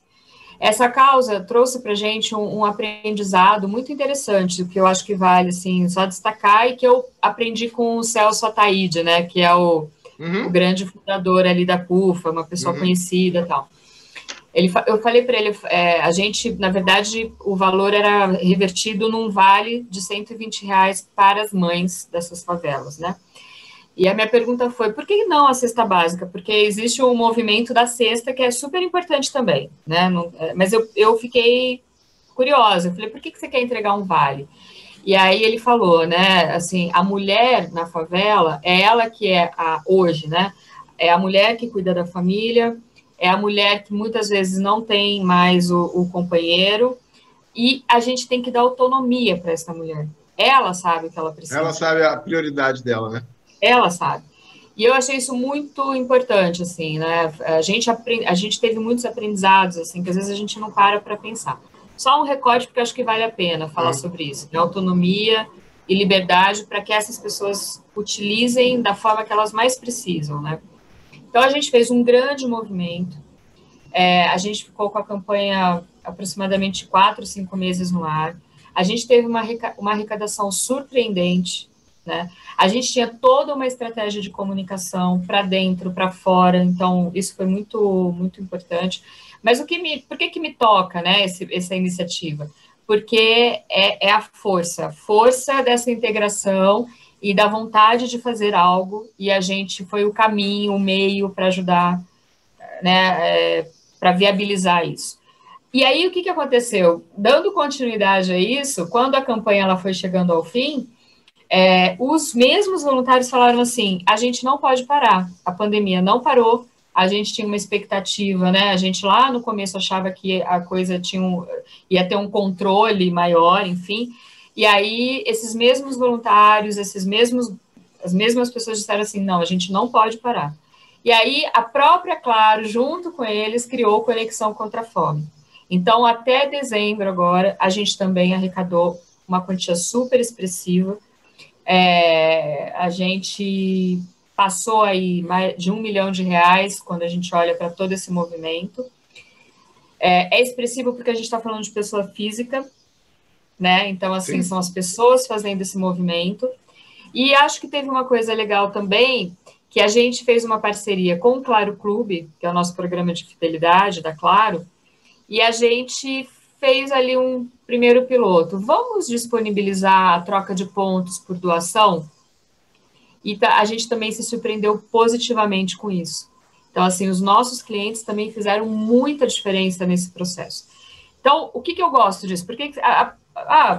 Essa causa trouxe para a gente um aprendizado muito interessante, que eu acho que vale, assim, só destacar, e que eu aprendi com o Celso Ataíde, né, que é o grande fundador ali da CUFA, uma pessoa conhecida e tal. Eu falei para ele, a gente, na verdade, o valor era revertido num vale de R$120 para as mães dessas favelas, né? E a minha pergunta foi, por que não a cesta básica? Porque existe um movimento da cesta que é super importante também, né? Mas eu fiquei curiosa, eu falei, por que você quer entregar um vale? E aí ele falou, né, assim, a mulher na favela é ela que hoje, né? É a mulher que cuida da família, é a mulher que muitas vezes não tem mais o companheiro, e a gente tem que dar autonomia para essa mulher. Ela sabe o que ela precisa. Ela sabe a prioridade dela, né? Ela sabe. E eu achei isso muito importante, assim, né? A gente teve muitos aprendizados, assim, que às vezes a gente não para pensar. Só um recorte, porque eu acho que vale a pena falar sobre isso, né? Autonomia e liberdade para que essas pessoas utilizem da forma que elas mais precisam, né? Então, a gente fez um grande movimento. A gente ficou com a campanha aproximadamente 4, 5 meses no ar. A gente teve uma arrecadação surpreendente, né? A gente tinha toda uma estratégia de comunicação para dentro, para fora, então isso foi muito, muito importante. Mas por que me toca, né, essa iniciativa? Porque é a força dessa integração e da vontade de fazer algo, e a gente foi o caminho, o meio para ajudar, né, para viabilizar isso. E aí, o que aconteceu? Dando continuidade a isso, quando a campanha ela foi chegando ao fim, os mesmos voluntários falaram assim, a gente não pode parar, a pandemia não parou, a gente tinha uma expectativa, né? A gente lá no começo achava que a coisa ia ter um controle maior, enfim. E aí, esses mesmos voluntários, as mesmas pessoas disseram assim, não, a gente não pode parar. E aí, a própria Claro, junto com eles, criou Conexão contra a Fome. Então, até dezembro agora, a gente também arrecadou uma quantia super expressiva. A gente passou aí mais de R$1 milhão quando a gente olha para todo esse movimento. É expressivo porque a gente está falando de pessoa física, né? Então, assim, são as pessoas fazendo esse movimento. E acho que teve uma coisa legal também, que a gente fez uma parceria com o Claro Clube, que é o nosso programa de fidelidade da Claro, e a gente fez ali um primeiro piloto. Vamos disponibilizar a troca de pontos por doação? E a gente também se surpreendeu positivamente com isso. Então, assim, os nossos clientes também fizeram muita diferença nesse processo. Então, o que eu gosto disso? Porque,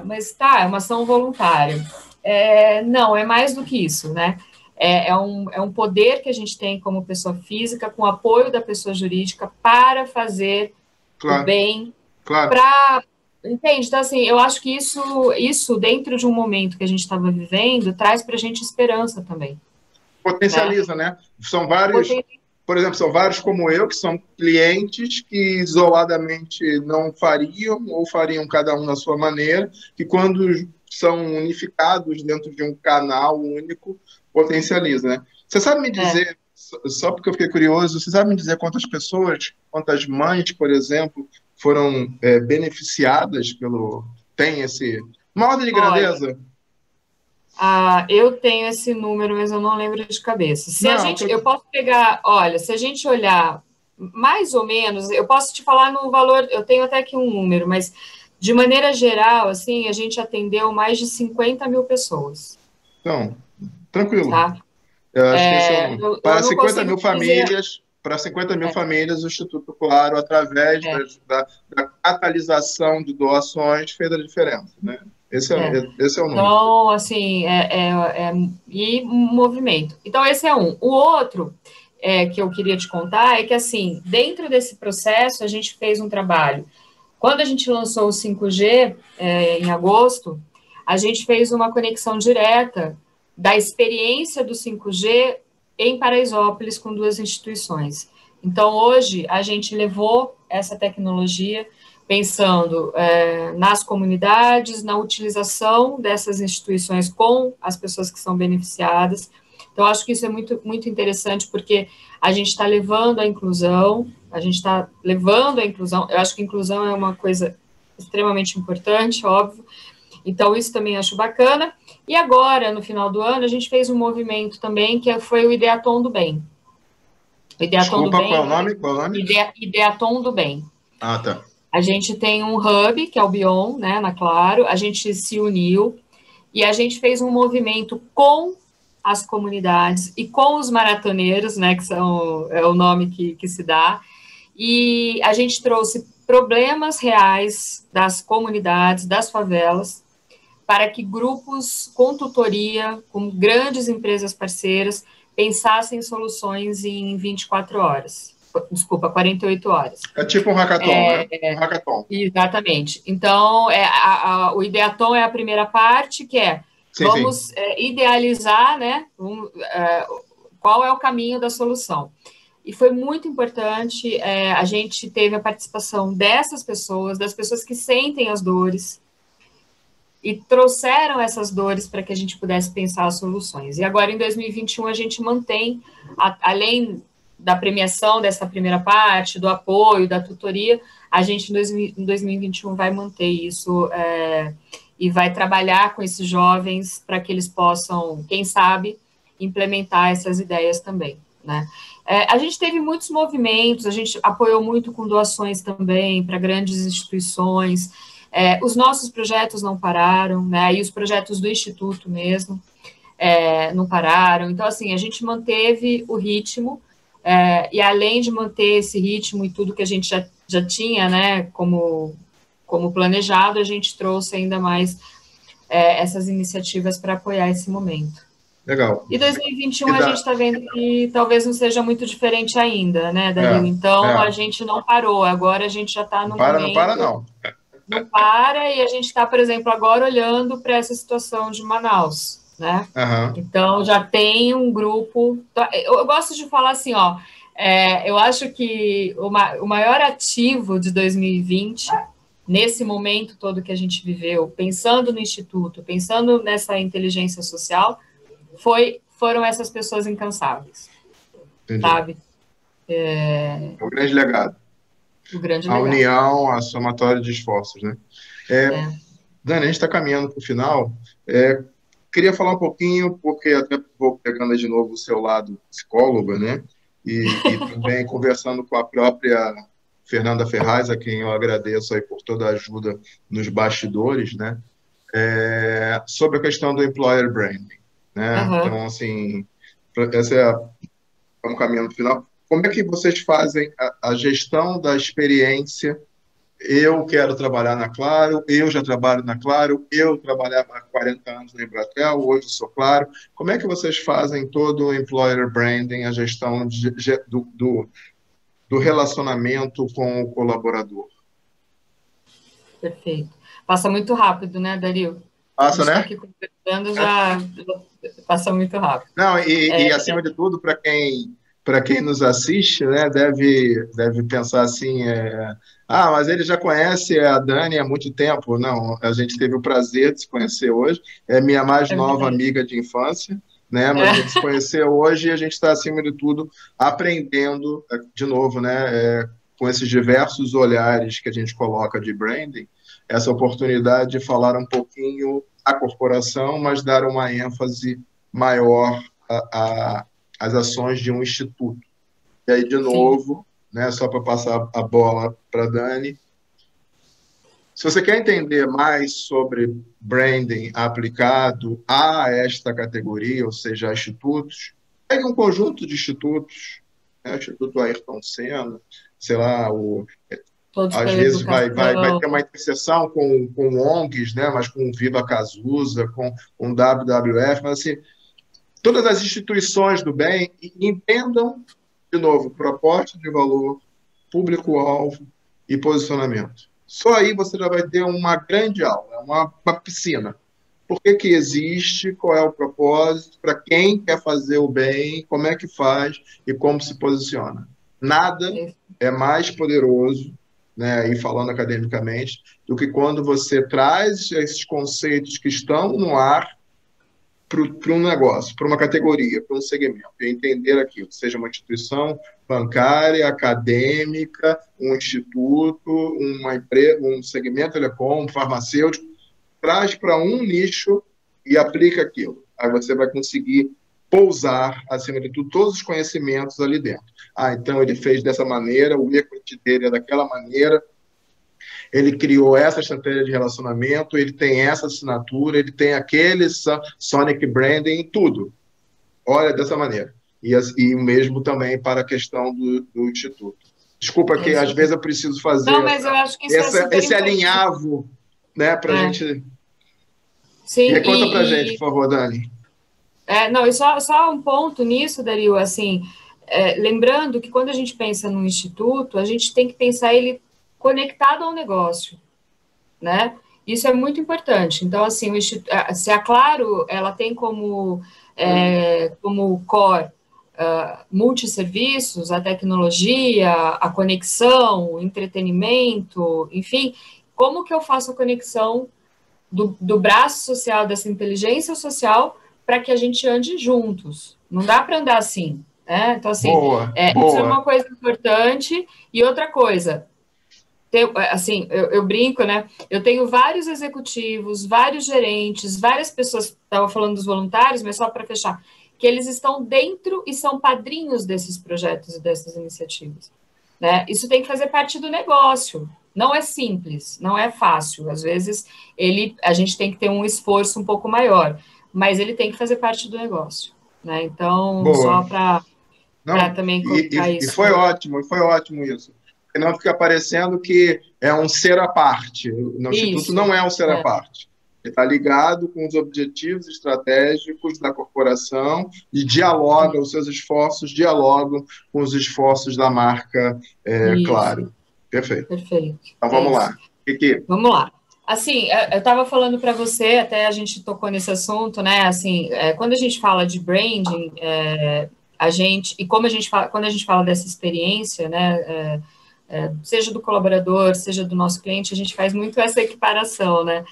mas tá, é uma ação voluntária. Não, é mais do que isso, né? é um poder que a gente tem como pessoa física, com o apoio da pessoa jurídica, para fazer o bem, para... Entende? Então, assim, eu acho que isso, dentro de um momento que a gente estava vivendo, traz para a gente esperança também. Potencializa, né? São vários, por exemplo, são vários como eu, que são clientes que isoladamente não fariam, ou fariam cada um na sua maneira, que quando são unificados dentro de um canal único, potencializa, né? Você sabe me dizer, só porque eu fiquei curioso, você sabe me dizer quantas pessoas, quantas mães, por exemplo, foram beneficiadas pelo... Tem esse... Uma ordem de grandeza? Eu tenho esse número, mas eu não lembro de cabeça. Eu posso pegar, olha, se a gente olhar mais ou menos, eu posso te falar no valor, eu tenho até aqui um número, mas de maneira geral, assim, a gente atendeu mais de 50 mil pessoas. Então, tranquilo. Tá? Eu acho que esse é o número. Para 50 mil famílias, para 50 mil famílias, o Instituto Claro, através da catalisação de doações, fez a diferença, né? Esse é o número. Então, assim, e movimento. Então, esse é um. O outro que eu queria te contar é que, assim, dentro desse processo, a gente fez um trabalho. Quando a gente lançou o 5G, em agosto, a gente fez uma conexão direta da experiência do 5G em Paraisópolis com 2 instituições. Então, hoje, a gente levou essa tecnologia pensando nas comunidades, na utilização dessas instituições com as pessoas que são beneficiadas. Então, acho que isso é muito, muito interessante, porque a gente está levando a inclusão, eu acho que inclusão é uma coisa extremamente importante, óbvio, então isso também acho bacana. E agora, no final do ano, a gente fez um movimento também, que foi o Ideaton do Bem. Desculpa, qual é o nome? Ideaton do Bem. Ah, tá. A gente tem um hub, que é o Bion, né, na Claro, a gente se uniu e a gente fez um movimento com as comunidades e com os maratoneiros, né, que é o nome que se dá, e a gente trouxe problemas reais das comunidades, das favelas, para que grupos com tutoria, com grandes empresas parceiras, pensassem soluções em 24 horas. Desculpa, 48 horas. É tipo um hackathon, né? Um hackathon. Exatamente. Então, o Ideaton é a primeira parte, que vamos idealizar, né, qual é o caminho da solução. E foi muito importante, a gente teve a participação dessas pessoas, das pessoas que sentem as dores, e trouxeram essas dores para que a gente pudesse pensar as soluções. E agora, em 2021, a gente mantém, além da premiação dessa primeira parte, do apoio, da tutoria, a gente, em 2021, vai manter isso e vai trabalhar com esses jovens para que eles possam, quem sabe, implementar essas ideias também, né? A gente teve muitos movimentos, a gente apoiou muito com doações também para grandes instituições. Os nossos projetos não pararam, né? E os projetos do Instituto mesmo não pararam. Então, assim, a gente manteve o ritmo, e além de manter esse ritmo e tudo que a gente já tinha, né, como planejado, a gente trouxe ainda mais essas iniciativas para apoiar esse momento. Legal. E 2021 a gente está vendo que talvez não seja muito diferente ainda, né, Danilo? Então, a gente não parou, agora a gente já está no momento... Não para, não. Não para, e a gente está, por exemplo, agora olhando para essa situação de Manaus, né? Então, já tem um grupo... Eu gosto de falar assim, ó, eu acho que o maior ativo de 2020, nesse momento todo que a gente viveu, pensando no Instituto, pensando nessa inteligência social, foram essas pessoas incansáveis. Entendi. Sabe? O grande legado. A união, a somatória de esforços, né? Dani, a gente está caminhando para o final. Queria falar um pouquinho, porque até vou pegando de novo o seu lado psicóloga, né? E também conversando com a própria Fernanda Ferraz, a quem eu agradeço aí por toda a ajuda nos bastidores, né? Sobre a questão do employer branding, né? Então, assim, esse um caminho no final. Como é que vocês fazem a gestão da experiência eu quero trabalhar na Claro, eu já trabalho na Claro, eu trabalhava há 40 anos na Embratel, hoje sou Claro. Como é que vocês fazem todo o employer branding, a gestão do relacionamento com o colaborador? Perfeito. Passa muito rápido, né, Dario? A Passa, gente está né? aqui conversando, já passa muito rápido. Não, e acima de tudo, para quem nos assiste, né, deve pensar assim, mas ele já conhece a Dani há muito tempo. Não, a gente teve o prazer de se conhecer hoje. É minha mais É nova verdade. amiga de infância, né? Mas a gente se conheceu hoje e a gente está, acima de tudo, aprendendo, de novo, né, com esses diversos olhares que a gente coloca de branding, essa oportunidade de falar um pouquinho a corporação, mas dar uma ênfase maior às ações de um instituto. E aí, de Sim, novo, né, só para passar a bola para a Dani, se você quer entender mais sobre branding aplicado a esta categoria, ou seja, a institutos, pegue um conjunto de institutos, né, o Instituto Ayrton Senna, sei lá, todos às pela vezes vai educação. ter uma interseção com ONGs, né, mas com Viva Cazuza, com WWF, mas assim, todas as instituições do bem entendam, de novo, proposta de valor, público-alvo e posicionamento. Só aí você já vai ter uma grande aula, uma piscina. Por que que existe, qual é o propósito, para quem quer fazer o bem, como é que faz e como se posiciona. Nada é mais poderoso, né, e falando academicamente, do que quando você traz esses conceitos que estão no ar para um negócio, para uma categoria, para um segmento, e entender aquilo, seja uma instituição bancária, acadêmica, um instituto, uma empresa, um segmento telecom, um farmacêutico, traz para um nicho e aplica aquilo. Aí você vai conseguir pousar, acima de tudo, todos os conhecimentos ali dentro. Então ele fez dessa maneira, o equity dele é daquela maneira, ele criou essa estratégia de relacionamento, ele tem essa assinatura, ele tem aquele Sonic Branding, tudo. Olha, dessa maneira. E o mesmo também para a questão do Instituto. Desculpa É que às isso. vezes eu preciso fazer Não, mas eu acho que isso é super esse importante. alinhavo, né, para a É. gente... E Sim, aí, conta para a gente, por favor, Dani. não, e só um ponto nisso, Dario, assim, lembrando que quando a gente pensa no instituto, a gente tem que pensar ele conectado ao negócio, né? Isso é muito importante. Então, assim, se a Claro, ela tem como core multisserviços, a tecnologia, a conexão, o entretenimento, enfim, como que eu faço a conexão do braço social, dessa inteligência social, para que a gente ande juntos? Não dá para andar assim, né? Então, assim, Boa, isso é boa. uma coisa importante. E outra coisa, assim, eu brinco, né? Eu tenho vários executivos, vários gerentes, várias pessoas, estava falando dos voluntários, mas só para fechar, que eles estão dentro e são padrinhos desses projetos e dessas iniciativas, né? Isso tem que fazer parte do negócio. Não é simples, não é fácil. Às vezes a gente tem que ter um esforço um pouco maior, mas ele tem que fazer parte do negócio, né? Então, Boa. só para Não, também colocar e isso. foi ótimo isso. Porque não fica parecendo que é um ser à parte. O Instituto Isso. não é um ser à parte. Ele está ligado com os objetivos estratégicos da corporação e dialoga, os seus esforços dialogam com os esforços da marca, Isso. Claro. Perfeito. Perfeito. Então vamos lá. Vamos lá. Assim, eu estava falando para você, até a gente tocou nesse assunto, né? Assim, quando a gente fala de branding, e como quando a gente fala dessa experiência, né? Seja do colaborador, seja do nosso cliente, a gente faz muito essa equiparação, né?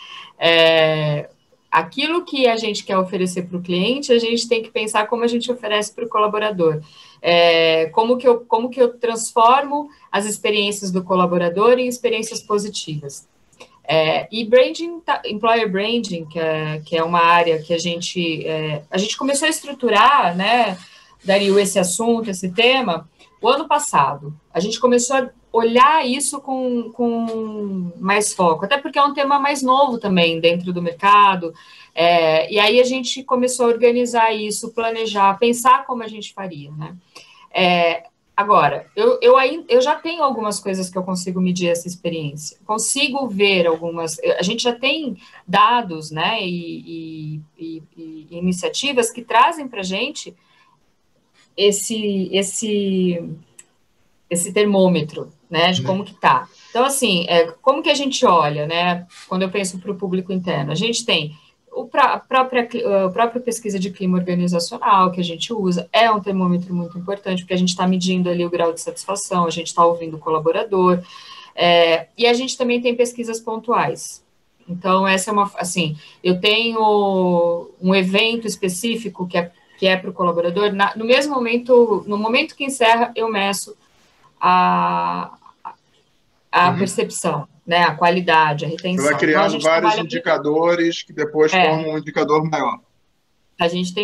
Aquilo que a gente quer oferecer para o cliente, a gente tem que pensar como a gente oferece para o colaborador. Como que eu transformo as experiências do colaborador em experiências positivas. E branding, employer branding, que é uma área que a gente começou a estruturar, né, Dario, esse assunto, esse tema, o ano passado. A gente começou a olhar isso com mais foco, até porque é um tema mais novo também dentro do mercado, e aí a gente começou a organizar isso, planejar, pensar como a gente faria, né? Agora, eu já tenho algumas coisas que eu consigo medir essa experiência, consigo ver algumas, a gente já tem dados, né, e iniciativas que trazem para a gente esse termômetro, né, de como que tá. Então, assim, como que a gente olha, né, quando eu penso para o público interno? A gente tem a própria pesquisa de clima organizacional que a gente usa, é um termômetro muito importante, porque a gente está medindo ali o grau de satisfação, a gente está ouvindo o colaborador, e a gente também tem pesquisas pontuais. Então, essa é uma, assim, eu tenho um evento específico que é para o colaborador, no mesmo momento, no momento que encerra, eu meço a percepção, né, a qualidade, a retenção. Você vai criando então, vários indicadores que depois formam um indicador maior. A gente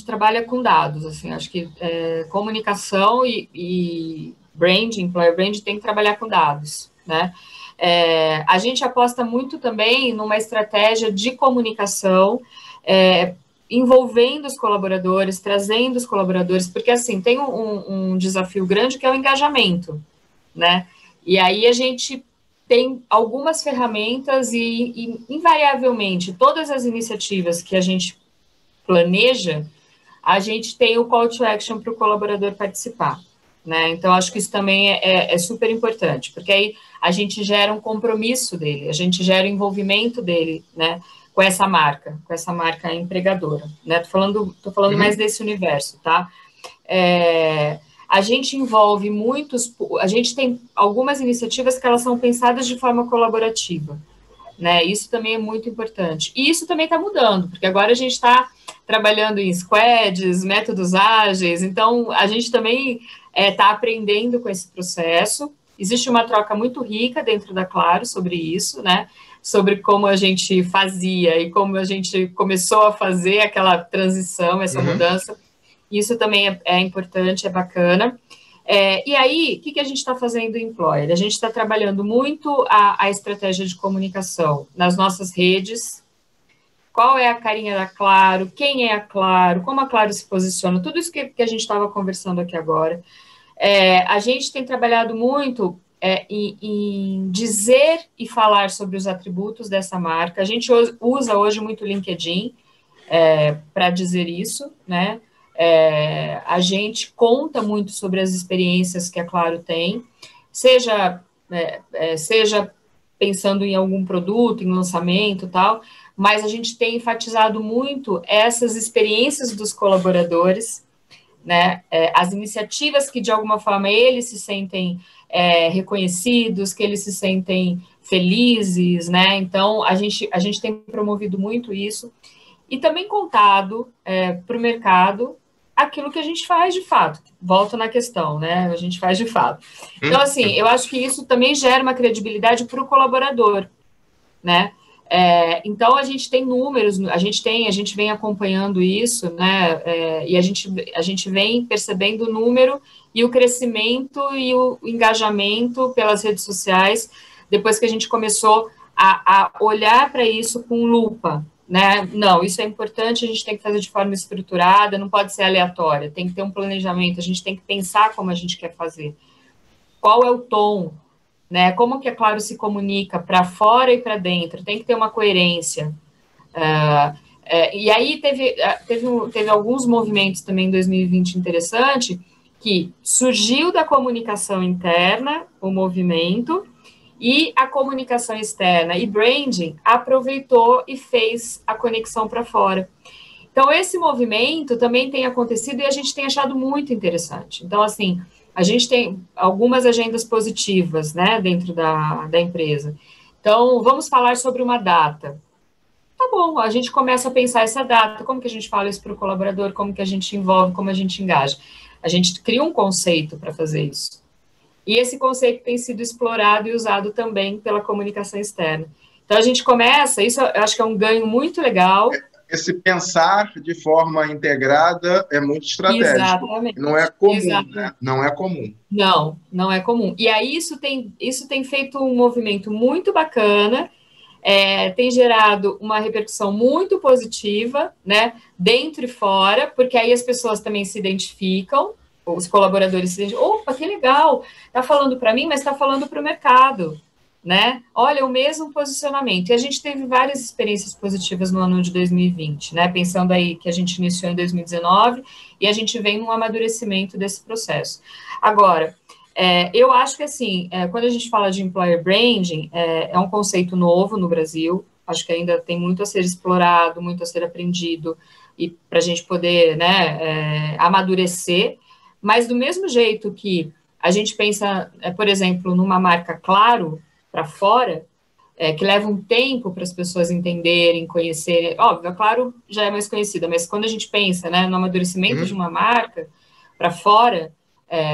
trabalha com dados, assim, acho que comunicação e branding, employer branding, tem que trabalhar com dados, né? A gente aposta muito também numa estratégia de comunicação, envolvendo os colaboradores, trazendo os colaboradores, porque, assim, tem um desafio grande que é o engajamento, né? E aí a gente tem algumas ferramentas e invariavelmente, todas as iniciativas que a gente planeja, a gente tem o call to action para o colaborador participar, né? Então, acho que isso também é super importante, porque aí a gente gera um compromisso dele, a gente gera o envolvimento dele, né, com essa marca empregadora, né? Tô falando mais desse universo, tá? A gente envolve a gente tem algumas iniciativas que elas são pensadas de forma colaborativa, né? Isso também é muito importante. E isso também está mudando, porque agora a gente está trabalhando em squads, métodos ágeis, então a gente também está aprendendo com esse processo. Existe uma troca muito rica dentro da Claro sobre isso, né? Sobre como a gente fazia e como a gente começou a fazer aquela transição, essa mudança. Isso também é importante, é bacana. E aí, o que a gente está fazendo em Employer? A gente está trabalhando muito a estratégia de comunicação nas nossas redes. Qual é a carinha da Claro? Quem é a Claro? Como a Claro se posiciona? Tudo isso que a gente estava conversando aqui agora. A gente tem trabalhado muito em dizer e falar sobre os atributos dessa marca. A gente usa hoje muito o LinkedIn para dizer isso, né? A gente conta muito sobre as experiências que a Claro tem, seja pensando em algum produto, em lançamento e tal, mas a gente tem enfatizado muito essas experiências dos colaboradores, né? As iniciativas que, de alguma forma, eles se sentem reconhecidos, que eles se sentem felizes, né? Então, a gente tem promovido muito isso e também contado para o mercado aquilo que a gente faz de fato. Volto na questão, né? A gente faz de fato. Então, assim, eu acho que isso também gera uma credibilidade para o colaborador, né? Então, a gente tem números, a gente vem acompanhando isso, né? E a gente vem percebendo o número e o crescimento e o engajamento pelas redes sociais, depois que a gente começou a olhar para isso com lupa, né? Não, isso é importante, a gente tem que fazer de forma estruturada, não pode ser aleatória, tem que ter um planejamento, a gente tem que pensar como a gente quer fazer. Qual é o tom, né? Como que a Claro se comunica para fora e para dentro? Tem que ter uma coerência. E aí teve alguns movimentos também em 2020 interessante, que surgiu da comunicação interna, o movimento, e a comunicação externa e branding aproveitou e fez a conexão para fora. Então, esse movimento também tem acontecido e a gente tem achado muito interessante. Então, assim, a gente tem algumas agendas positivas, né, dentro da empresa. Então, vamos falar sobre uma data. Tá bom, a gente começa a pensar essa data, como que a gente fala isso para o colaborador, como que a gente envolve, como a gente engaja. A gente cria um conceito para fazer isso. E esse conceito tem sido explorado e usado também pela comunicação externa. Então, a gente começa, isso eu acho que é um ganho muito legal. Esse pensar de forma integrada é muito estratégico. Exatamente. Não é comum, né? Não é comum. Não é comum. E aí, isso tem feito um movimento muito bacana, tem gerado uma repercussão muito positiva, né? Dentro e fora, porque aí as pessoas também se identificam, os colaboradores se dizem, opa, que legal, está falando para mim, mas está falando para o mercado, né? Olha, o mesmo posicionamento. E a gente teve várias experiências positivas no ano de 2020, né? Pensando aí que a gente iniciou em 2019 e a gente vem num amadurecimento desse processo. Agora, eu acho que, assim, quando a gente fala de employer branding, é um conceito novo no Brasil, acho que ainda tem muito a ser explorado, muito a ser aprendido, e para a gente poder, né, amadurecer, mas do mesmo jeito que a gente pensa, por exemplo, numa marca Claro, para fora, que leva um tempo para as pessoas entenderem, conhecerem. Óbvio, a Claro já é mais conhecida, mas quando a gente pensa, né, no amadurecimento de uma marca para fora,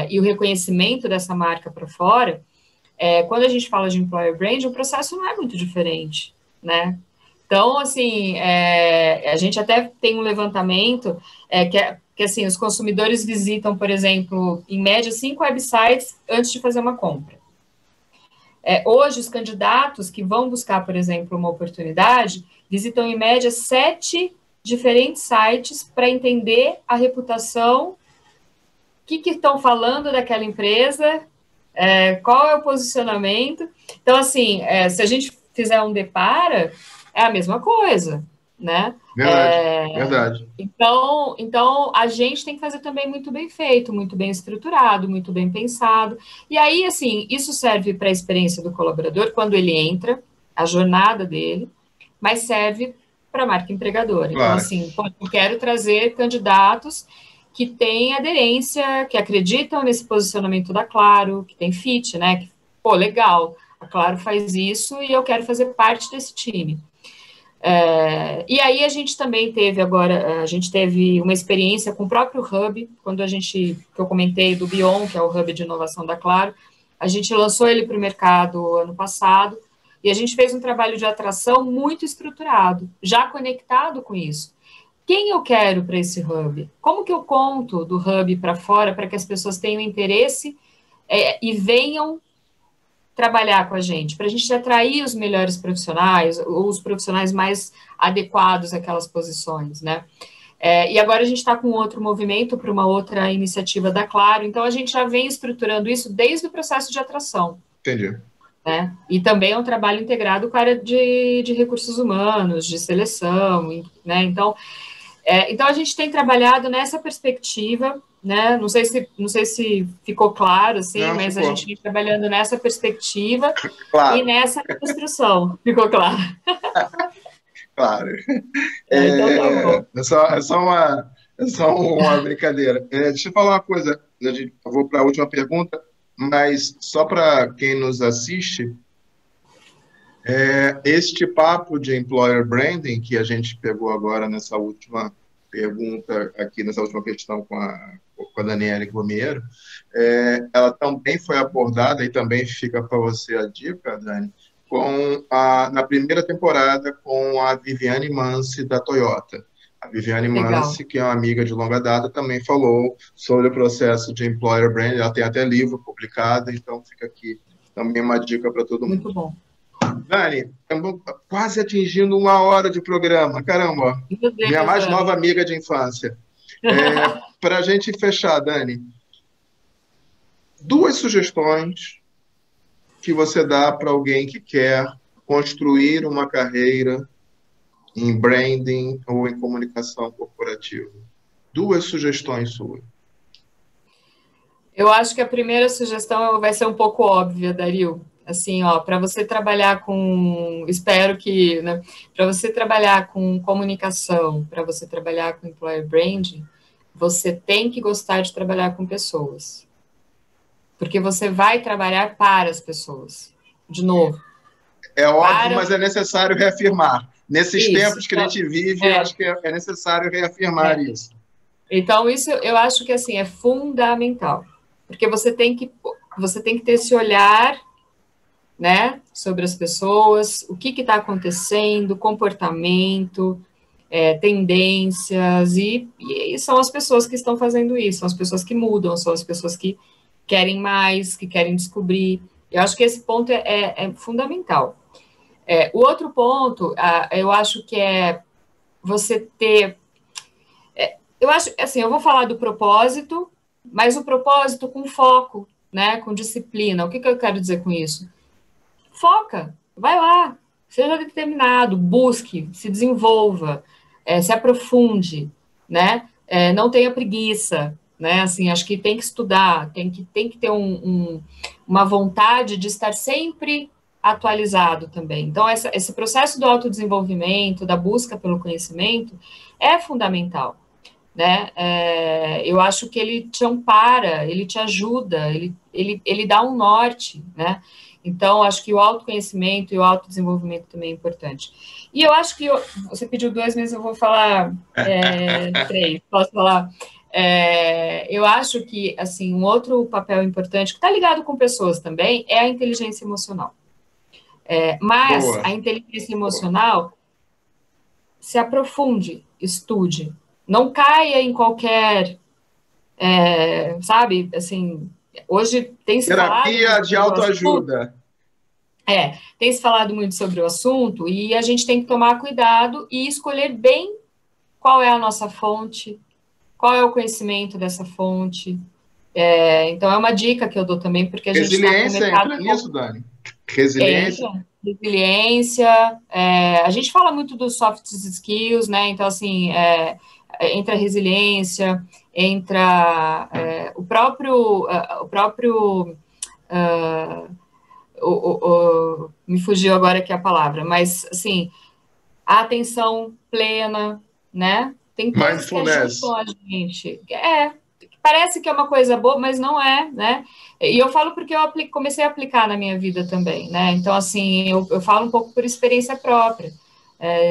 e o reconhecimento dessa marca para fora, quando a gente fala de employer brand, o processo não é muito diferente, né? Então, assim, a gente até tem um levantamento que, assim, os consumidores visitam, por exemplo, em média, 5 websites antes de fazer uma compra. Hoje, os candidatos que vão buscar, por exemplo, uma oportunidade, visitam em média 7 diferentes sites para entender a reputação, o que estão falando daquela empresa, qual é o posicionamento. Então, assim, se a gente fizer um depara, é a mesma coisa, né? Verdade, verdade. Então, a gente tem que fazer também muito bem feito, muito bem estruturado, muito bem pensado. E aí, assim, isso serve para a experiência do colaborador quando ele entra, a jornada dele, mas serve para a marca empregadora. Então, Claro. assim, eu quero trazer candidatos que têm aderência, que acreditam nesse posicionamento da Claro, que tem fit, né? Que, pô, legal, a Claro faz isso e eu quero fazer parte desse time. E aí a gente também teve agora, a gente teve uma experiência com o próprio Hub, quando que eu comentei do Bion, que é o Hub de inovação da Claro, a gente lançou ele para o mercado ano passado, e a gente fez um trabalho de atração muito estruturado, já conectado com isso. Quem eu quero para esse Hub? Como que eu conto do Hub para fora para que as pessoas tenham interesse e venham trabalhar com a gente, para a gente atrair os melhores profissionais, ou os profissionais mais adequados àquelas posições, né? E agora a gente está com outro movimento para uma outra iniciativa da Claro, então a gente já vem estruturando isso desde o processo de atração. Entendi. Né? E também é um trabalho integrado com a área de recursos humanos, de seleção, né? Então a gente tem trabalhado nessa perspectiva, né? Não sei se ficou claro, assim, Não, mas ficou. a gente vem trabalhando nessa perspectiva Claro. e nessa construção. Ficou claro? Claro. Então tá bom. É só uma brincadeira. Deixa eu falar uma coisa. Eu vou para a última pergunta, mas só para quem nos assiste, este papo de employer branding que a gente pegou agora nessa última pergunta aqui, nessa última questão com a Daniele Gomiero, ela também foi abordada, e também fica para você a dica, Dani, na primeira temporada com a Viviane Mansi, da Toyota. A Viviane Mansi, que é uma amiga de longa data, também falou sobre o processo de employer branding, ela tem até livro publicado, então fica aqui também uma dica para todo mundo. Muito bom. Dani, estamos quase atingindo 1 hora de programa. Caramba, minha mais nova amiga de infância. Para a gente fechar, Dani, 2 sugestões que você dá para alguém que quer construir uma carreira em branding ou em comunicação corporativa. 2 sugestões suas. Eu acho que a primeira sugestão vai ser um pouco óbvia, Dario. Assim, para você trabalhar espero que, né, para você trabalhar com comunicação, para você trabalhar com employer branding, você tem que gostar de trabalhar com pessoas. Porque você vai trabalhar para as pessoas. De novo. É óbvio, mas é necessário reafirmar. Nesses tempos que a gente vive, eu acho que é necessário reafirmar isso. Então, isso eu acho que, assim, é fundamental. Porque você tem que ter esse olhar, né, sobre as pessoas, o que está acontecendo, comportamento, tendências, e são as pessoas que estão fazendo isso, são as pessoas que mudam, são as pessoas que querem mais, que querem descobrir. Eu acho que esse ponto é fundamental. O outro ponto, eu acho que é você ter... eu acho, assim, eu vou falar do propósito, mas o propósito com foco, né, com disciplina. O que eu quero dizer com isso? Foca, vai lá, seja determinado, busque, se desenvolva, se aprofunde, né? Não tenha preguiça, né? Assim, acho que tem que estudar, tem que ter uma vontade de estar sempre atualizado também. Então, esse processo do autodesenvolvimento, da busca pelo conhecimento, é fundamental, né? Eu acho que ele te ampara, ele te ajuda, ele dá um norte, né? Então, acho que o autoconhecimento e o autodesenvolvimento também é importante. E eu acho que você pediu 2, mas eu vou falar 3. Posso falar? Eu acho que, assim, um outro papel importante, que está ligado com pessoas também, é a inteligência emocional. Mas Boa. a inteligência emocional se aprofunde, estude. Não caia em qualquer, sabe, assim, hoje tem se falado... Terapia de autoajuda. Tem se falado muito sobre o assunto e a gente tem que tomar cuidado e escolher bem qual é a nossa fonte, qual é o conhecimento dessa fonte. Então, é uma dica que eu dou também, porque a gente está com o mercado... Resiliência entra nisso, Dani? Resiliência? Resiliência. A gente fala muito dos soft skills, né? Então, assim, entra resiliência, entra o próprio me fugiu agora aqui a palavra, mas, assim, a atenção plena, né? Tem coisas que ajudam a gente. Parece que é uma coisa boa, mas não é, né? E eu falo porque eu comecei a aplicar na minha vida também, né? Então, assim, eu falo um pouco por experiência própria,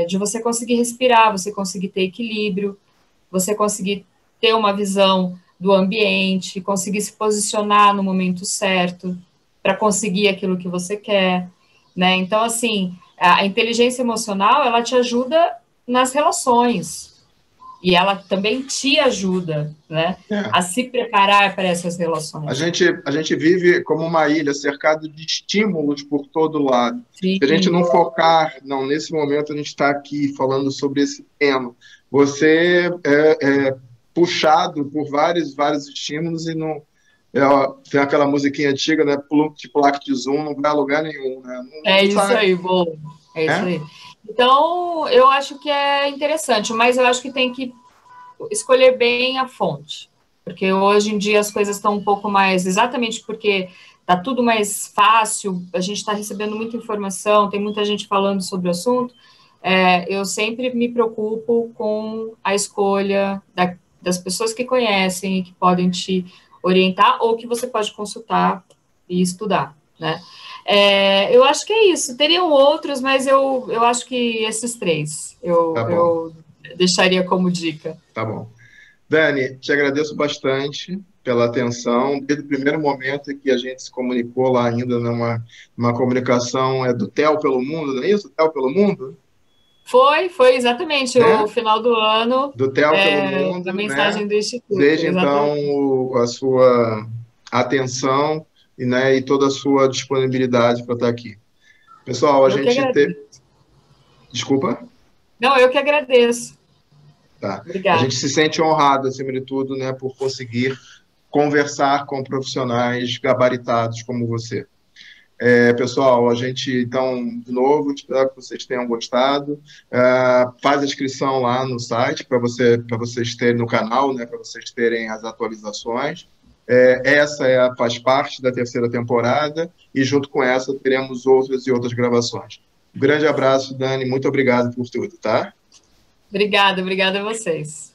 de você conseguir respirar, você conseguir ter equilíbrio, você conseguir ter uma visão do ambiente, conseguir se posicionar no momento certo, para conseguir aquilo que você quer, né? Então, assim, a inteligência emocional, ela te ajuda nas relações, e ela também te ajuda, né, a se preparar para essas relações. A gente vive como uma ilha, cercado de estímulos por todo lado. Sim. Se a gente não focar, não, nesse momento a gente está aqui falando sobre esse tema, você é puxado por vários estímulos e não... tem aquela musiquinha antiga, né? Plaque de zoom, não vai a lugar nenhum, né? Isso aí, bom. É isso aí. Então, eu acho que é interessante, mas eu acho que tem que escolher bem a fonte, porque hoje em dia as coisas estão um pouco mais, exatamente porque está tudo mais fácil, a gente está recebendo muita informação, tem muita gente falando sobre o assunto, eu sempre me preocupo com a escolha das pessoas que conhecem e que podem te orientar, ou que você pode consultar e estudar, né? Eu acho que é isso. Teriam outros, mas eu acho que esses 3 eu deixaria como dica. Tá bom. Dani, te agradeço bastante pela atenção. Desde o primeiro momento que a gente se comunicou lá ainda numa comunicação do TEL pelo Mundo, não é isso? TEL pelo Mundo? Foi exatamente o final do ano. Do TEL pelo Mundo, a mensagem do Instituto. Desde então, a sua atenção e toda a sua disponibilidade para estar aqui. Pessoal, a gente Desculpa? Não, eu que agradeço. Tá. Obrigada. A gente se sente honrado, acima de tudo, né, por conseguir conversar com profissionais gabaritados como você. Pessoal, a gente, então, de novo, espero que vocês tenham gostado. Faz a inscrição lá no site para vocês terem no canal, né, para vocês terem as atualizações. Essa faz parte da terceira temporada e, junto com essa, teremos outras e outras gravações. Um grande abraço, Dani. Muito obrigado por tudo, tá? Obrigada a vocês.